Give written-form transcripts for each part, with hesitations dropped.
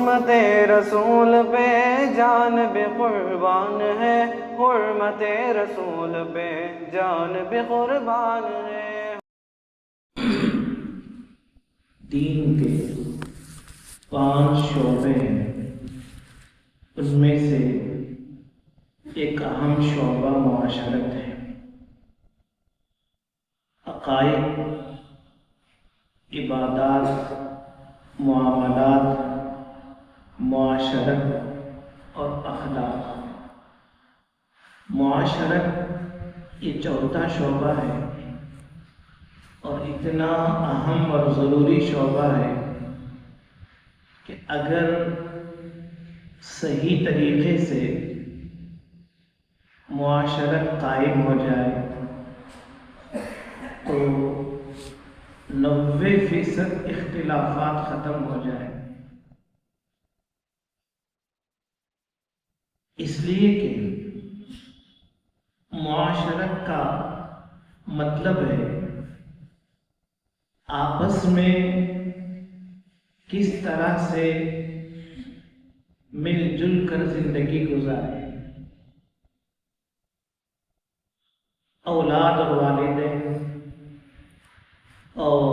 حرمت رسول پہ جان بھی قربان ہے، حرمت رسول پہ جان بھی قربان ہے۔ دین کے 5 شعبے ہیں، ان میں سے ایک اہم شعبہ معاشرت ہے۔ عقائد، عبادات، معاملات، معاشرت اور اخلاق۔ معاشرت یہ چوتھا شعبہ ہے اور اتنا اہم اور ضروری شعبہ ہے کہ اگر صحیح طریقے سے معاشرت قائم ہو جائے تو 90% اختلافات ختم ہو جائیں، اس لیے کہ معاشرت کا مطلب ہے آپس میں کس طرح سے مل جل کر زندگی گزارے، اولاد اور والدین اور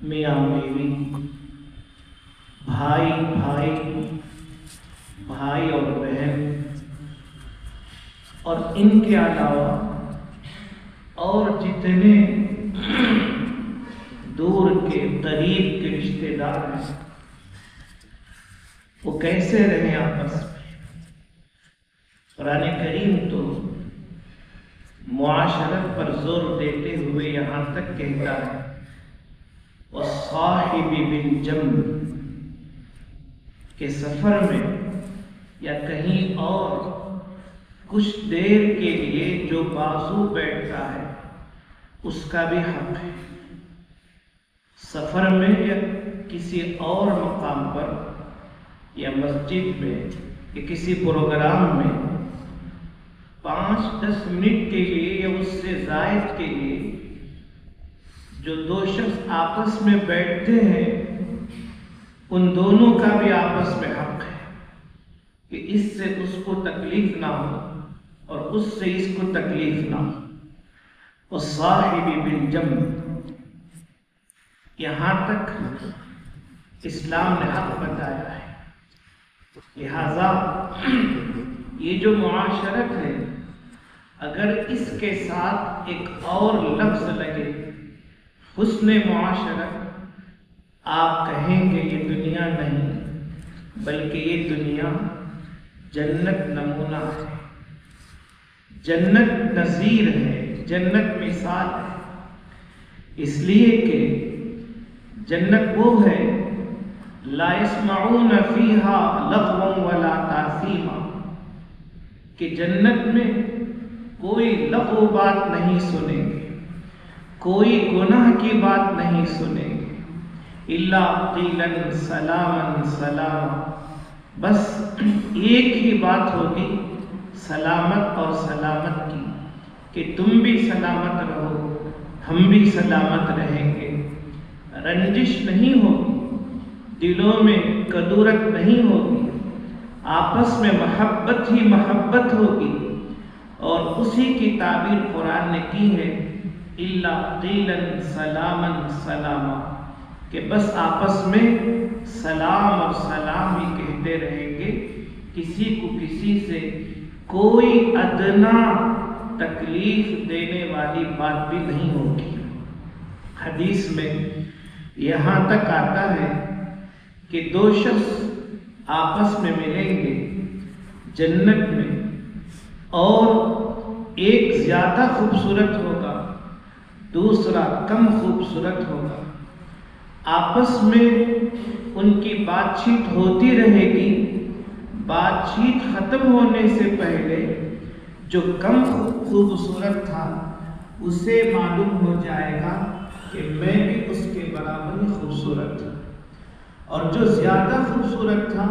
میاں بیوی، بھائی اور بہن، اور ان کے علاوہ اور جتنے دور کے قریب کے رشتے دار ہیں وہ کیسے رہیں آپس میں۔ قرآن کریم تو معاشرت پر زور دیتے ہوئے یہاں تک کہتا ہے وَالصَّاحِبِ بِالْجَنْبِ، کہ سفر میں یا کہیں اور کچھ دیر کے لیے جو بازو بیٹھتا ہے اس کا بھی حق ہے۔ سفر میں یا کسی اور مقام پر یا مسجد میں یا کسی پروگرام میں 5-10 منٹ کے لیے یا اس سے زائد کے لیے جو 2 شخص آپس میں بیٹھتے ہیں ان دونوں کا بھی آپس میں حق ہے کہ اس سے اس کو تکلیف نہ ہو اور اس سے اس کو تکلیف نہ ہو۔ وَالصَّاحِبِ بِالْجَنْبِ، یہاں تک اسلام نے حق بتایا ہے۔ لہذا یہ جو معاشرت ہے، اگر اس کے ساتھ ایک اور لفظ لگے حسن معاشرت، آپ کہیں گے یہ دنیا نہیں بلکہ یہ دنیا جنت نمونہ ہے، جنت نظیر ہے، جنت مثال ہے۔ اس لیے کہ جنت وہ ہے لا يسمعون فيها لغوا ولا تاثیما، کہ جنت میں کوئی لغو بات نہیں سنیں گے، کوئی گناہ کی بات نہیں سنیں گے، الا قیلا سلاما سلاما، بس ایک ہی بات ہوگی سلامت اور سلامت کی، کہ تم بھی سلامت رہو ہم بھی سلامت رہیں گے، رنجش نہیں ہوگی، دلوں میں کدورت نہیں ہوگی، آپس میں محبت ہی محبت ہوگی، اور اسی کی تعبیر قرآن نے کی ہے الا قیلا سلاما سلاما، کہ بس آپس میں سلام اور سلام ہی کہتے رہیں گے، کسی کو کسی سے کوئی ادنا تکلیف دینے والی بات بھی نہیں ہوگی۔ حدیث میں یہاں تک آتا ہے کہ 2 شخص آپس میں ملیں گے جنت میں، اور ایک زیادہ خوبصورت ہوگا دوسرا کم خوبصورت ہوگا، آپس میں ان کی بات چیت ہوتی رہے گی، بات چیت ختم ہونے سے پہلے جو کم خوبصورت تھا اسے معلوم ہو جائے گا کہ میں بھی اس کے برابر ہی خوبصورت ہوں، اور جو زیادہ خوبصورت تھا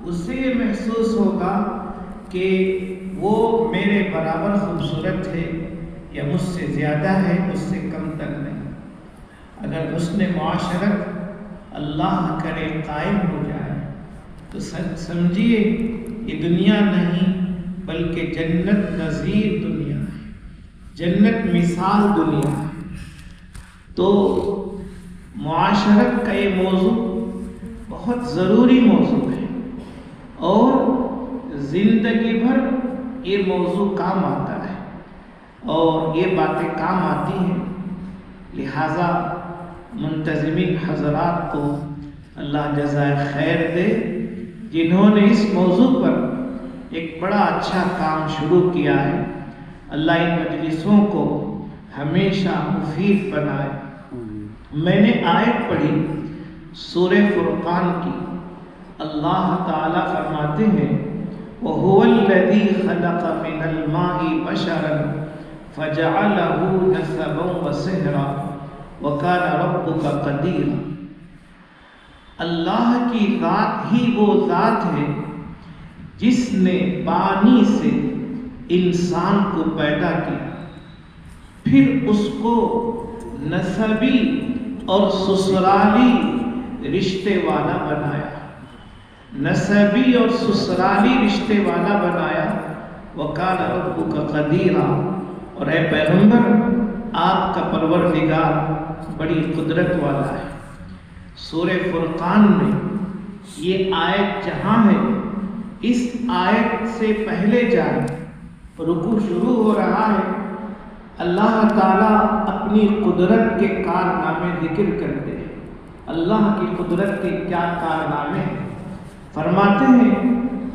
اسے یہ محسوس ہوگا کہ وہ میرے برابر خوبصورت ہے یا مجھ سے زیادہ ہے، مجھ سے کم تر نہیں۔ اگر حسن معاشرت اللہ کرے قائم ہو جائے تو سمجھیے یہ دنیا نہیں بلکہ جنت نظیر دنیا ہے، جنت مثال دنیا ہے۔ تو معاشرت کا یہ موضوع بہت ضروری موضوع ہے اور زندگی بھر یہ موضوع کام آتا ہے اور یہ باتیں کام آتی ہیں۔ لہٰذا منتظمین حضرات کو اللہ جزائے خیر دے، جنہوں نے اس موضوع پر ایک بڑا اچھا کام شروع کیا ہے۔ اللہ ان مجلسوں کو ہمیشہ مفید بنائے۔ میں نے آیت پڑھی سورہ فرقان کی، اللہ تعالیٰ فرماتے ہیں وَهُوَ الَّذِي خَلَقَ مِنَ الْمَاءِ بَشَرًا فَجَعَلَهُ نَسَبًا وَصِهْرًا وَكَانَ رَبُّكَ قَدِيرًا۔ اللہ کی ذات ہی وہ ذات ہے جس نے پانی سے انسان کو پیدا کیا، پھر اس کو نسبی اور سسرالی رشتے والا بنایا، نسبی اور سسرالی رشتے والا بنایا۔ وَكَانَ رَبُّكَ قَدِيرًا، اور اے پیغمبر آپ کا پروردگار بڑی قدرت والا ہے۔ سورہ فرقان میں یہ آیت جہاں ہے، اس آیت سے پہلے جائیں رکوع شروع ہو رہا ہے، اللہ تعالیٰ اپنی قدرت کے کارنامے ذکر کرتے ہیں۔ اللہ کی قدرت کے کیا کارنامے ہیں؟ فرماتے ہیں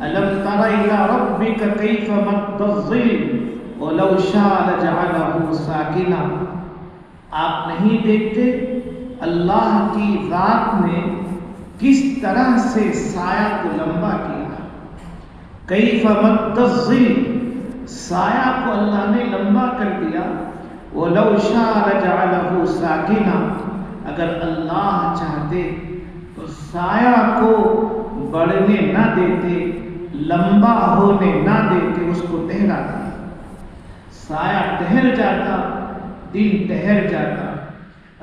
أَلَمْ تَرَ إِلَىٰ رَبِّكَ كَيْفَ مَدَّ الظِّلَّ وَلَوْ شَاءَ لَجَعَلَهُ سَاكِنًا۔ آپ نہیں دیکھتے اللہ کی ذات نے کس طرح سے سایہ کو لمبا کیا؟ کیف مد الظل، سایہ کو اللہ نے لمبا کر دیا۔ وَلَوْ شَاءَ لَجَعَلَهُ سَاكِنًا، اگر اللہ چاہتے تو سایہ کو بڑھنے نہ دیتے، لمبا ہونے نہ دیتے، اس کو ٹہرا دیتے۔ سایہ ٹہر جاتا، دن ٹہر جاتا،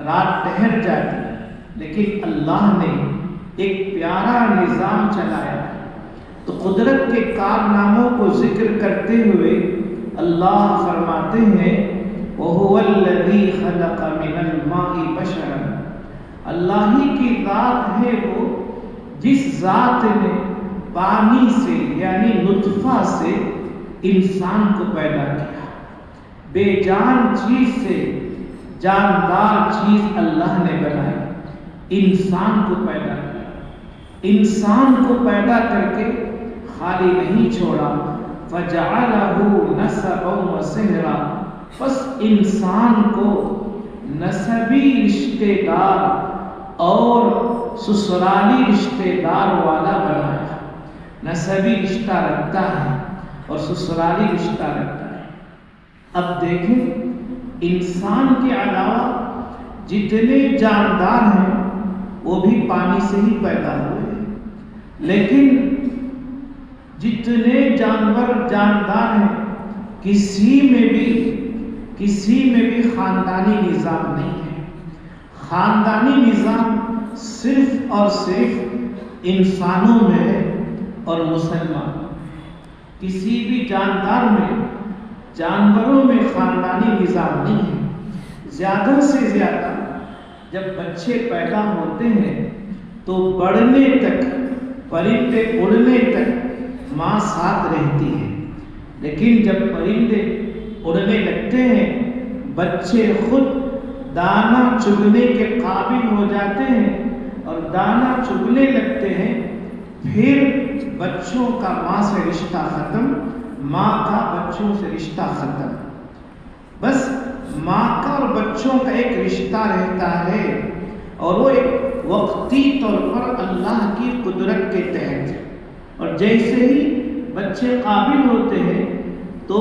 رات ٹہر جاتی، لیکن اللہ نے ایک پیارا نظام چلایا۔ تو قدرت کے کارناموں کو ذکر کرتے ہوئے اللہ فرماتے ہیں وَهُوَ الَّذِي خَلَقَ مِنَ الْمَاءِ بَشَرًا، اللہ ہی کی ذات ہے وہ جس ذات نے پانی سے یعنی نطفہ سے انسان کو پیدا کیا۔ بے جان چیز سے جاندار چیز اللہ نے بنائی، انسان کو پیدا کیا۔ انسان کو پیدا کر کے خالی نہیں چھوڑا، فَجَعَلَهُ نَسَبًا وَصِهْرًا، بس انسان کو نسبی رشتے دار اور سسرالی رشتے دار والا بنایا۔ نسبی رشتہ رکھتا ہے اور سسرالی رشتہ رکھتا ہے۔ اب دیکھیں انسان کے علاوہ جتنے جاندار ہیں وہ بھی پانی سے ہی پیدا ہوئے ہیں، لیکن جتنے جاندار ہیں کسی میں بھی خاندانی نظام نہیں ہے۔ خاندانی نظام صرف اور صرف انسانوں میں ہے اور مسلمان، کسی بھی جاندار میں جانوروں میں خاندانی نظام نہیں ہے۔ زیادہ سے زیادہ جب بچے پیدا ہوتے ہیں تو بڑھنے تک، پرندے اڑنے تک ماں ساتھ رہتی ہے، لیکن جب پرندے اڑنے لگتے ہیں بچے خود دانا چگنے کے قابل ہو جاتے ہیں اور دانا چگنے لگتے ہیں، پھر بچوں کا ماں سے رشتہ ختم، ماں کا بچوں سے رشتہ ختم۔ بس ماں کا اور بچوں کا ایک رشتہ رہتا ہے اور وہ ایک وقتی طور پر اللہ کی قدرت کے تحت، اور جیسے ہی بچے قابل ہوتے ہیں تو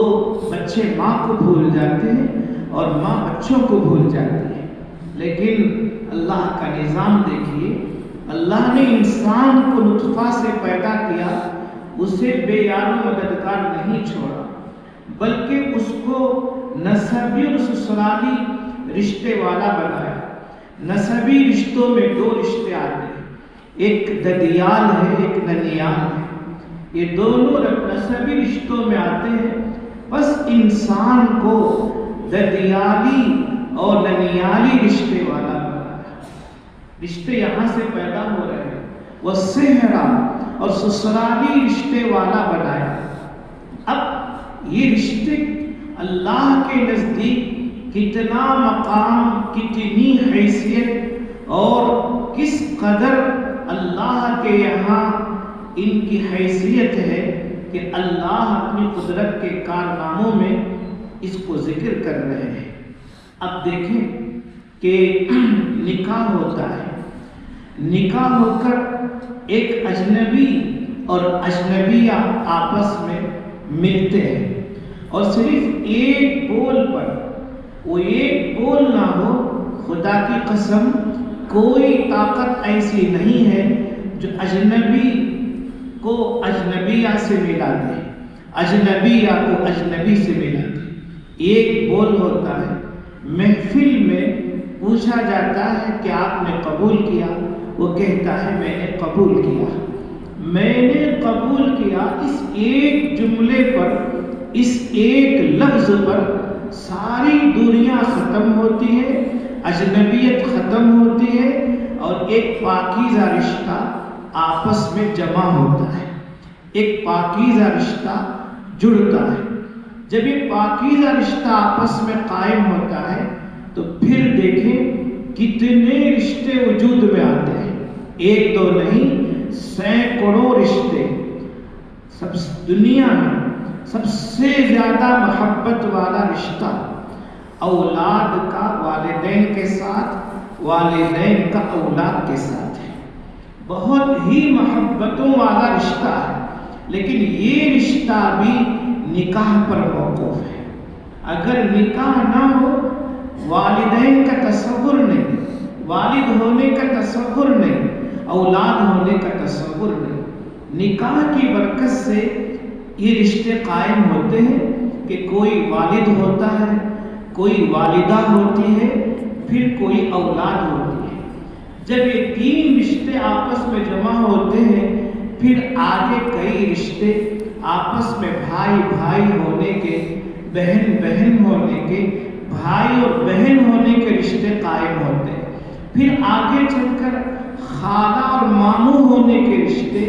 بچے ماں کو بھول جاتے ہیں اور ماں بچوں کو بھول جاتی ہے۔ لیکن اللہ کا نظام دیکھیے، اللہ نے انسان کو نطفہ سے پیدا کیا، اسے بے یار و مددگار نہیں چھوڑا، بلکہ اس کو نسبی اور سسرالی رشتے والا بنایا۔ نسبی رشتوں میں دو رشتے آتے ہیں، ایک ددیال ہے، ایک ننیال ننیال ہے، یہ دونوں نسبی رشتوں میں آتے ہیں. بس انسان کو ددیالی اور ننیالی رشتے والا بنا. رشتے یہاں سے پیدا ہو رہے ہیں، وہ صحرا اور سسرالی رشتے والا بنایا. اب یہ رشتے اللہ کے نزدیک کتنا مقام، کتنی حیثیت اور کس قدر اللہ کے یہاں ان کی حیثیت ہے کہ اللہ اپنی قدرت کے کارناموں میں اس کو ذکر کر رہے ہیں. اب دیکھیں کہ نکاح ہوتا ہے، نکاح ہو کر ایک اجنبی اور اجنبیہ آپس میں ملتے ہیں اور صرف ایک بول پر، وہ ایک بول نہ ہو، خدا کی قسم کوئی طاقت ایسی نہیں ہے جو اجنبی کو اجنبیہ سے ملا دے، اجنبیہ کو اجنبی سے ملا دے. ایک بول ہوتا ہے. محفل میں پوچھا جاتا ہے کہ آپ نے قبول کیا، وہ کہتا ہے میں نے قبول کیا. میں نے قبول کیا، اس ایک جملے پر، اس ایک لفظ پر ساری دنیا ختم ہوتی ہے، اجنبیت ختم ہوتی ہے اور ایک پاکیزہ رشتہ آپس میں جمع ہوتا ہے، ایک پاکیزہ رشتہ جڑتا ہے. جب یہ پاکیزہ رشتہ آپس میں قائم ہوتا ہے تو پھر دیکھیں کتنے رشتے وجود میں آتے ہیں. ایک دو نہیں، سینکڑوں رشتے. سب دنیا میں سب سے زیادہ محبت والا رشتہ اولاد کا والدین کے ساتھ، والدین کا اولاد کے ساتھ ہے. بہت ہی محبتوں والا رشتہ ہے، لیکن یہ رشتہ بھی نکاح پر موقوف ہے. اگر نکاح نہ ہو، والدین کا تصور نہیں، والد ہونے کا تصور نہیں، اولاد ہونے کا تصور نہیں. نکاح کی برکت سے یہ رشتے قائم ہوتے ہیں کہ کوئی والد ہوتا ہے، کوئی والدہ ہوتی ہے، پھر کوئی اولاد ہوتی ہے. جب یہ تین رشتے آپس میں جمع ہوتے ہیں پھر آگے کئی رشتے آپس میں بھائی بھائی ہونے کے، بہن بہن ہونے کے، بھائی اور بہن ہونے کے رشتے قائم ہوتے ہیں. پھر آگے چل کر خالہ اور ماموں ہونے کے رشتے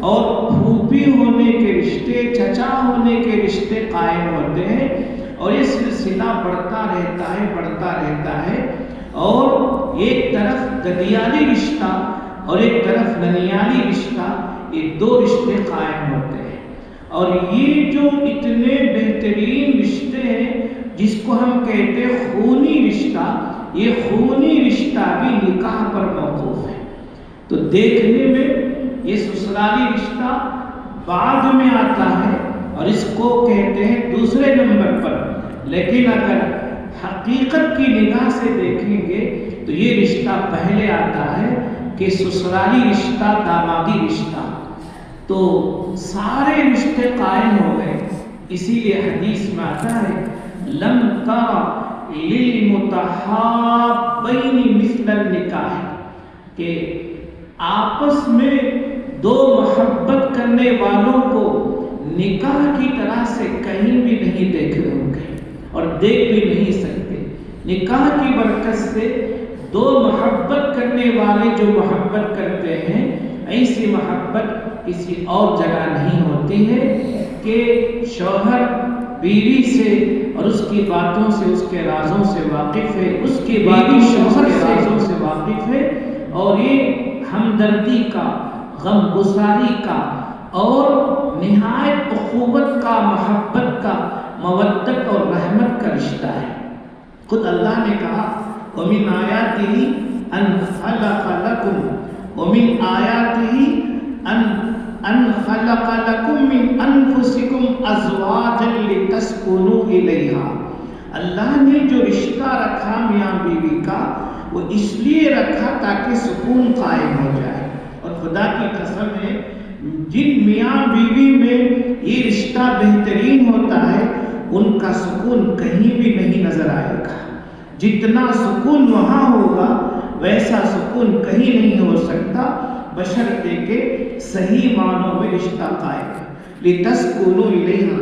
اور پھوپھی ہونے کے رشتے، چچا ہونے کے رشتے قائم ہوتے ہیں اور یہ سلسلہ بڑھتا رہتا ہے، بڑھتا رہتا ہے. اور ایک طرف ددیالی رشتہ اور ایک طرف ننیالی رشتہ، یہ دو رشتے قائم ہوتے ہیں. اور یہ جو اتنے بہترین رشتے ہیں جس کو ہم کہتے ہیں خونی رشتہ، یہ خونی رشتہ بھی نکاح پر موقوف ہے. تو دیکھنے میں یہ سسرالی رشتہ بعد میں آتا ہے اور اس کو کہتے ہیں دوسرے نمبر پر، لیکن اگر حقیقت کی نگاہ سے دیکھیں گے تو یہ رشتہ پہلے آتا ہے کہ سسرالی رشتہ، دامادی رشتہ. تو سارے رشتے قائم ہو گئے. اسی لیے حدیث میں آتا ہے لم تر للمتحابین مثل النکاح، کہ آپس میں دو محبت کرنے والوں کو نکاح کی طرح سے کہیں بھی نہیں دیکھ رہے ہوں گے اور دیکھ بھی نہیں سکتے. نکاح کی برکت سے دو محبت کرنے والے جو محبت کرتے ہیں، ایسی محبت کسی اور جگہ نہیں ہوتی ہے کہ شوہر بیوی سے اور اس کی باتوں سے، اس کے رازوں سے واقف ہے، اس کی بیوی شوہر سے رازوں سے واقف ہے، اور یہ ہمدردی کا، غم گساری کا اور نہایت اخوت کا، محبت کا، مودت اور رحمت کا رشتہ ہے. خود اللہ نے کہا وَمِنْ آيَاتِهِ أَنْ خَلَقَ لَكُمْ وَمِنْ آيَاتِهِ أَنْ خَلَقَ لَكُمْ مِنْ أَنفُسِكُمْ أَزْوَاجًا لِتَسْكُنُوا إِلَيْهَا. اللہ نے جو رشتہ رکھا میاں بیوی کا، وہ اس لیے رکھا تاکہ سکون قائم ہو جائے. اور خدا کی قسم ہے جن میاں بیوی میں یہ رشتہ بہترین ہوتا ہے ان کا سکون کہیں بھی نہیں نظر آئے گا. جتنا سکون وہاں ہوگا ویسا سکون کہیں نہیں ہو سکتا، بشرطے کہ صحیح معنوں میں رشتہ قائم ہے۔ لِتَسْكُنُوا إِلَيْهَا،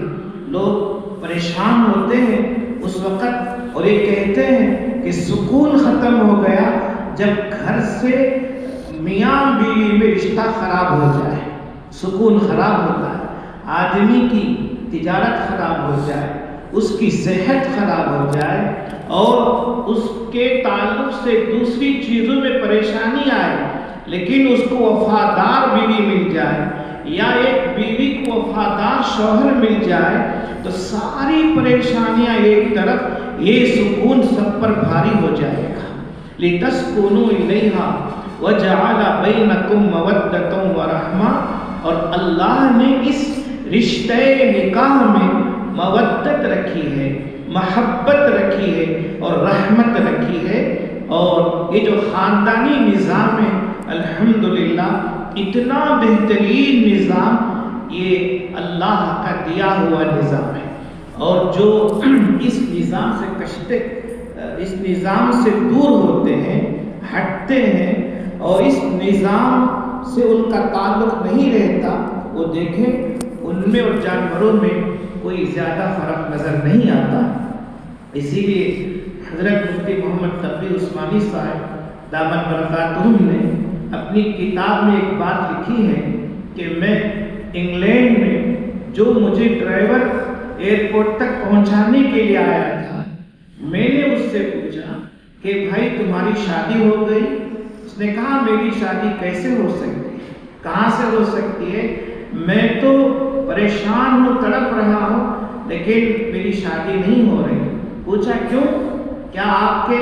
لوگ پریشان ہوتے ہیں اس وقت اور یہ کہتے ہیں کہ سکون ختم ہو گیا جب گھر سے میاں بیوی میں رشتہ خراب ہو جائے، سکون خراب ہوتا ہے، آدمی کی تجارت خراب ہو جائے، اس کی صحت خراب ہو جائے اور اس کے تعلق سے دوسری چیزوں میں پریشانی آئے، لیکن اس کو وفادار بیوی مل جائے یا ایک بیوی کو وفادار شوہر مل جائے تو ساری پریشانیاں ایک طرف، یہ سکون سب پر بھاری ہو جائے گا۔ لِتَسْكُنُوا إِلَيْهَا وَجَعَلَ بَيْنَكُمْ مَوَدَّةً وَرَحْمَةً، اور اللہ نے اس رشتہ نکاح میں مودت رکھی ہے، محبت رکھی ہے اور رحمت رکھی ہے، اور یہ جو خاندانی نظام ہے الحمدللہ اتنا بہترین نظام یہ اللہ کا دیا ہوا نظام ہے، اور جو اس نظام سے کشتے، اس نظام سے دور ہوتے ہیں، ہٹتے ہیں اور اس نظام سے ان کا تعلق نہیں رہتا، وہ دیکھیں ان میں اور جانوروں میں کوئی زیادہ فرق نظر نہیں آتا۔ اسی لیے حضرت مفتی محمد تقی عثمانی صاحب دامت برکاتہم نے اپنی کتاب میں ایک بات لکھی ہے کہ میں انگلینڈ میں جو مجھے ڈرائیور ایئرپورٹ تک پہنچانے کے لیے آیا تھا، میں نے اس سے پوچھا کہ بھائی تمہاری شادی ہو گئی؟ اس نے کہا میری شادی کیسے ہو سکتی ہے، کہاں سے ہو سکتی ہے، میں تو پریشان ہوں، تڑپ رہا ہوں، لیکن میری شادی نہیں ہو رہی۔ پوچھا کیوں؟ کیا آپ کے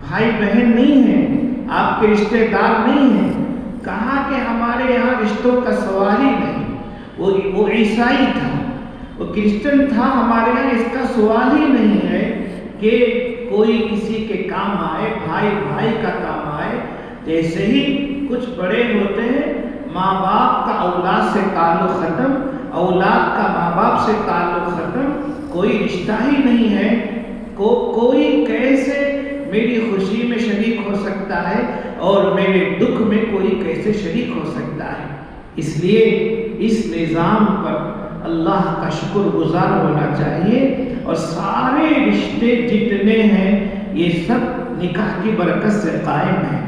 بھائی بہن نہیں ہیں، آپ کے رشتہ دار نہیں ہیں؟ کہا کہ ہمارے یہاں رشتوں کا سوال ہی نہیں، وہ عیسائی تھا، وہ کرسچن تھا، ہمارے یہاں اس کا سوال ہی نہیں ہے کہ کوئی کسی کے کام آئے، بھائی بھائی کا کام آئے۔ جیسے ہی کچھ بڑے ہوتے ہیں، ماں باپ کا اولاد سے تعلق ختم، اولاد کا ماں باپ سے تعلق ختم، کوئی رشتہ ہی نہیں ہے، کوئی کیسے میری خوشی میں شریک ہو سکتا ہے اور میرے دکھ میں کوئی کیسے شریک ہو سکتا ہے۔ اس لیے اس نظام پر اللہ کا شکر گزار ہونا چاہیے، اور سارے رشتے جتنے ہیں یہ سب نکاح کی برکت سے قائم ہیں۔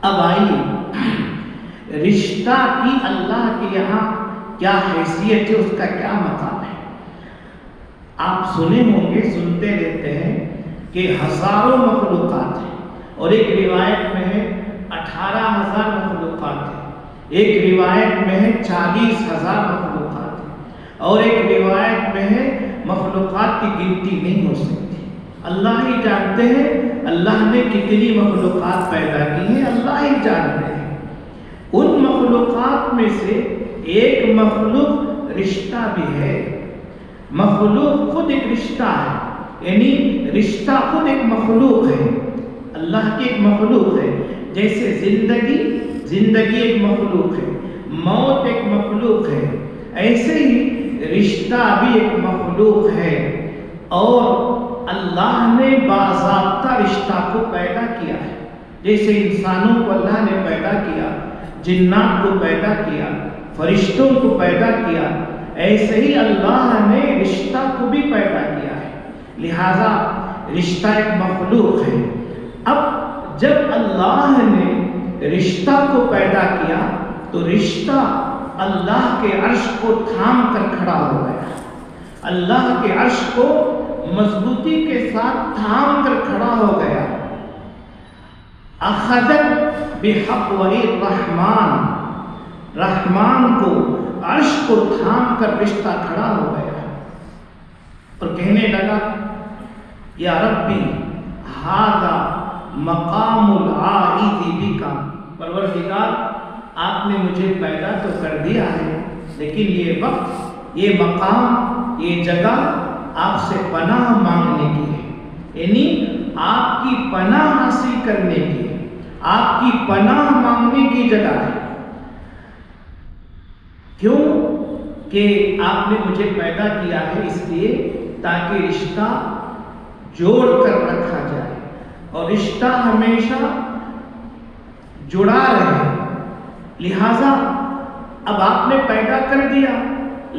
اب آئیے رشتہ کی اللہ کے یہاں کیا حیثیت ہے، اس کا کیا مقام ہے۔ آپ سنے ہوں گے، سنتے رہتے ہیں کہ ہزاروں مخلوقات ہیں، اور ایک روایت میں ہے 18,000 مخلوقات ہیں، ایک روایت میں ہے 40,000 مخلوقات ہیں، اور ایک روایت میں ہے مخلوقات کی گنتی نہیں ہو سکتی۔ اللہ ہی جانتے ہیں اللہ نے کتنی مخلوقات پیدا کی ہیں، اللہ ہی جانتے ہیں۔ ان مخلوقات میں سے ایک مخلوق رشتہ بھی ہے، مخلوق خود ایک رشتہ ہے، یعنی رشتہ خود ایک مخلوق ہے، اللہ کی ایک مخلوق ہے۔ جیسے زندگی ایک مخلوق ہے، موت ایک مخلوق ہے، ایسے ہی رشتہ بھی ایک مخلوق ہے، اور اللہ نے باضابطہ رشتہ کو پیدا کیا ہے۔ جیسے انسانوں کو اللہ نے پیدا کیا، جنات کو پیدا کیا، فرشتوں کو پیدا کیا، ایسے ہی اللہ نے رشتہ کو بھی پیدا کیا ہے، لہذا رشتہ ایک مخلوق ہے۔ اب جب اللہ نے رشتہ کو پیدا کیا تو رشتہ اللہ کے عرش کو تھام کر کھڑا ہو گیا، اللہ کے عرش کو مضبوطی کے ساتھ تھام کر کھڑا ہو گیا۔ اخذت بحبل الرحمن، رحمان کو عرش کو تھام کر رشتہ کھڑا ہو گیا اور کہنے لگا یا ربی ھذا مقام العائذ بک، پروردگار آپ نے مجھے پیدا تو کر دیا ہے، لیکن یہ وقت، یہ مقام، یہ جگہ آپ سے پناہ مانگنے کی ہے، یعنی آپ کی پناہ حاصل کرنے کی ہے، آپ کی پناہ مانگنے کی جگہ ہے۔ کیوں کہ آپ نے مجھے پیدا کیا ہے اس لیے تاکہ رشتہ جوڑ کر رکھا جائے، اور رشتہ ہمیشہ جڑا رہے، لہذا اب آپ نے پیدا کر دیا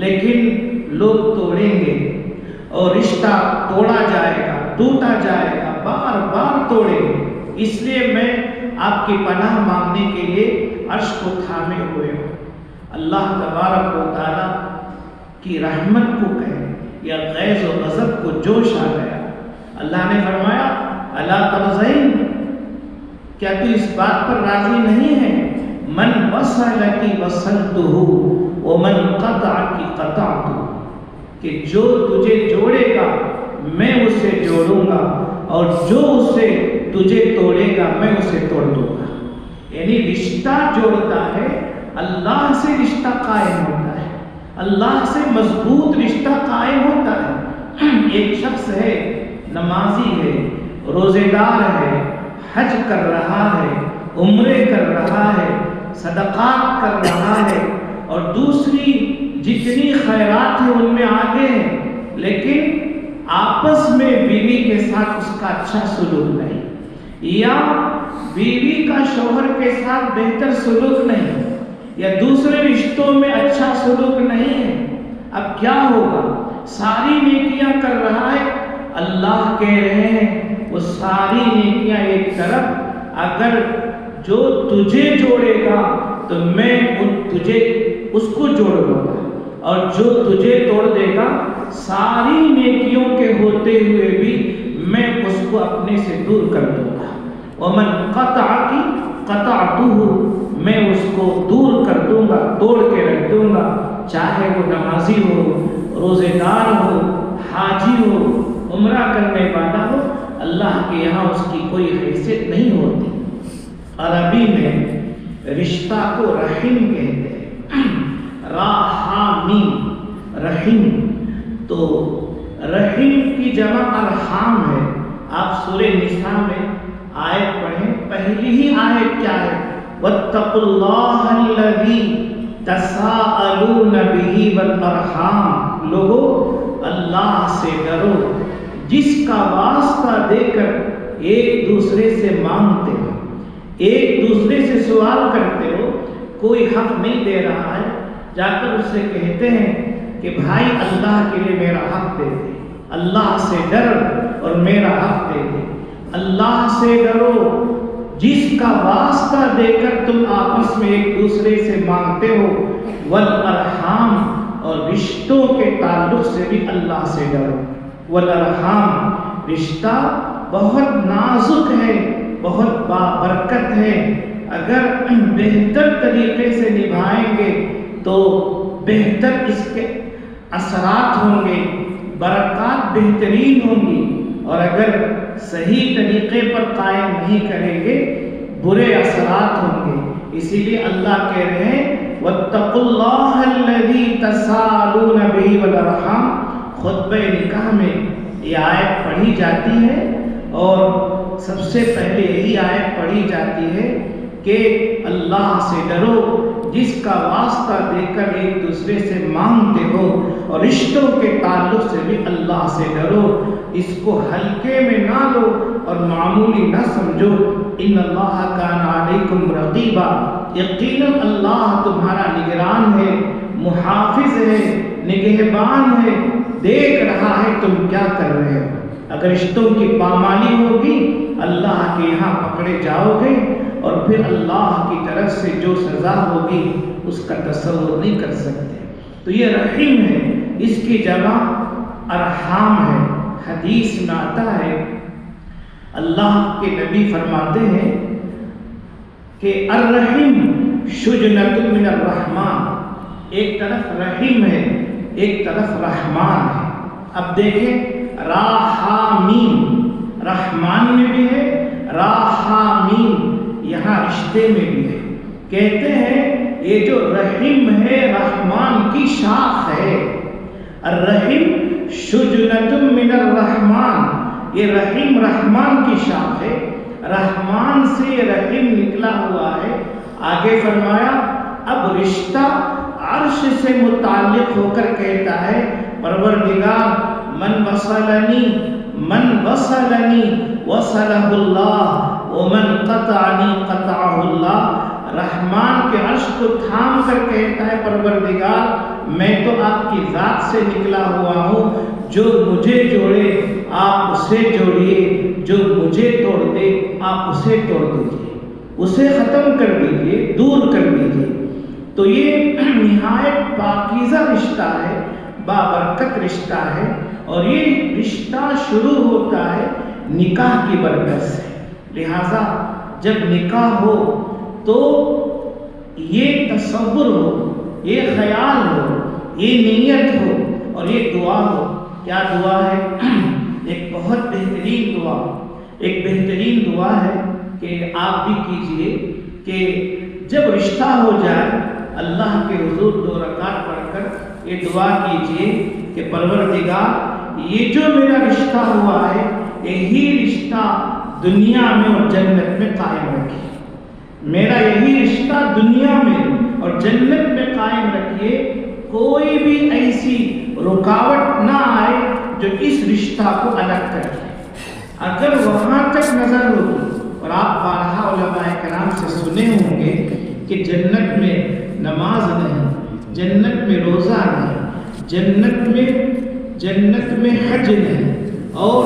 لیکن لوگ توڑیں گے اور رشتہ توڑا جائے گا، ٹوٹا جائے گا، بار بار توڑیں گے۔ اس لیے میں آپ کی پناہ مانگنے کے لیے عرش کو تھامے ہوئے ہوں۔ اللہ تبارک و تعالیٰ کی رحمت کو کہے یا غیظ و غضب کو جوش آ گیا، اللہ نے فرمایا الا ترضین، کیا تو اس بات پر راضی نہیں ہے؟ من وصلکی وصلتہ ومن قطعکی قطعتہ، کہ جو تجھے جوڑے گا میں اسے جوڑوں گا اور جو اسے تجھے توڑے گا میں اسے توڑ دوں گا۔ یعنی رشتہ جوڑتا ہے، اللہ سے رشتہ قائم ہوتا ہے، اللہ سے مضبوط رشتہ قائم ہوتا ہے۔ ایک شخص ہے، نمازی ہے، روزے دار ہے، حج کر رہا ہے، عمرے کر رہا ہے، صدقات کر رہا ہے اور دوسری جتنی خیرات ہیں ان میں آگے ہیں، لیکن آپس میں بیوی کے ساتھ اس کا اچھا سلوک نہیں، یا بیوی کا شوہر کے ساتھ بہتر سلوک نہیں، یا دوسرے رشتوں میں اچھا سلوک نہیں ہے۔ اب کیا ہوگا؟ ساری نیکیاں کر رہا ہے، اللہ کہہ رہے ہیں وہ ساری نیکیاں ایک طرف، اگر جو تجھے جوڑے گا تو میں تجھے اس کو جوڑ دوں گا، اور جو تجھے توڑ دے گا ساری نیکیوں کے ہوتے ہوئے بھی میں اس کو اپنے سے دور کر دوں گا۔ ومن قطعکی قطعتہ، میں اس کو دور کر دوں گا، توڑ کے رکھ دوں گا، چاہے وہ نمازی ہو، روزے دار ہو، حاجی ہو، عمرہ کرنے والا ہو، اللہ کے یہاں اس کی کوئی حیثیت نہیں ہوتی۔ عربی میں رشتہ کو رحم کہتے ہیں، راحامی، رحم، تو رحم کی جمع ارحام ہے۔ آپ سورہ نساء میں آیت پڑھیں، پہلی ہی آیت کیا ہے؟ وَاتَّقُوا اللَّهَ الَّذِي تَسَاءَلُونَ بِهِ وَالْأَرْحَامَ، لوگو اللہ سے ڈرو جس کا واسطہ دے کر ایک دوسرے سے مانگتے ہو، ایک دوسرے سے سوال کرتے ہو، کوئی حق نہیں دے رہا ہے، جا کر اس سے کہتے ہیں کہ بھائی اللہ کے لیے میرا حق دے دے، اللہ سے ڈر اور میرا حق دے دے۔ اللہ سے ڈرو جس کا واسطہ دے کر تم آپس میں ایک دوسرے سے مانگتے ہو، والارحام، اور رشتوں کے تعلق سے بھی اللہ سے ڈرو۔ والارحام، رشتہ بہت نازک ہے، بہت بابرکت ہے، اگر بہتر طریقے سے نبھائیں گے تو بہتر اس کے اثرات ہوں گے، برکات بہترین ہوں گی، اور اگر صحیح طریقے پر قائم نہیں کریں گے برے اثرات ہوں گے۔ اسی لیے اللہ کہہ رہے ہیں وَاتَّقُوا اللَّهَ الَّذِي تَسَاءَلُونَ بِهِ وَالْأَرْحَامَ، خطبہ نکاح میں یہ آیت پڑھی جاتی ہے، اور سب سے پہلے یہی آیت پڑھی جاتی ہے کہ اللہ سے ڈرو جس کا واسطہ دے کر ایک دوسرے سے مانگتے ہو، اور رشتوں کے تعلق سے بھی اللہ سے ڈرو۔ اس کو ہلکے میں نہ لو اور معمولی نہ سمجھو۔ ان اللہ کان علیکم رقیبا، یقیناً اللہ تمہارا نگران ہے، محافظ ہے، نگہبان ہے، دیکھ رہا ہے تم کیا کر رہے ہو۔ اگر رشتوں کی پامالی ہوگی اللہ کے یہاں پکڑے جاؤ گے، اور پھر اللہ کی طرف سے جو سزا ہوگی اس کا تصور نہیں کر سکتے۔ تو یہ رحیم ہے، اس کی جمع ارحام ہے۔ حدیث میں آتا ہے اللہ کے نبی فرماتے ہیں کہ الرحیم شجنۃ من الرحمن، ایک طرف رحیم ہے ایک طرف رحمان ہے۔ اب دیکھیں راحامین، رحمان میں بھی ہے، راحامین یہاں رشتے میں بھی ہے۔ کہتے ہیں یہ جو رحیم ہے رحمان کی شاخ ہے، الرحیم شجنۃ من الرحمن، یہ رحیم رحمان کی شاخ ہے، رحمان سے یہ رحیم نکلا ہوا ہے۔ آگے فرمایا اب رشتہ عرش سے متعلق ہو کر کہتا ہے پروردگار من وصلنی وصلہ اللہ ومن قطعنی قطعہ اللہ، رحمان کے عرش کو تھام کر کہتا ہے پروردگار میں تو آپ کی ذات سے نکلا ہوا ہوں، جو مجھے جوڑے آپ اسے جوڑیے، جو مجھے توڑ دے آپ اسے توڑ دیجیے، اسے ختم کر دیجیے، دور کر دیجیے۔ تو یہ نہایت پاکیزہ رشتہ ہے، بابرکت رشتہ ہے، اور یہ رشتہ شروع ہوتا ہے نکاح کی برکت سے۔ لہٰذا جب نکاح ہو تو یہ تصور ہو، یہ خیال ہو، یہ نیت ہو اور یہ دعا ہو۔ کیا دعا ہے؟ ایک بہت بہترین دعا، ایک بہترین دعا ہے کہ آپ بھی کیجئے کہ جب رشتہ ہو جائے اللہ کے حضور 2 رکعت پڑھ کر یہ دعا کیجئے کہ پروردگار یہ جو میرا رشتہ ہوا ہے یہی رشتہ دنیا میں اور جنت میں قائم رکھیے، میرا یہی رشتہ دنیا میں اور جنت میں قائم رکھیے، کوئی بھی ایسی رکاوٹ نہ آئے جو اس رشتہ کو الگ کر دے۔ اگر وہاں تک نظر ہوگی، اور آپ بارہا علماء کرام سے سنے ہوں گے کہ جنت میں نماز نہیں، جنت میں روزہ نہیں، جنت میں حج نہیں اور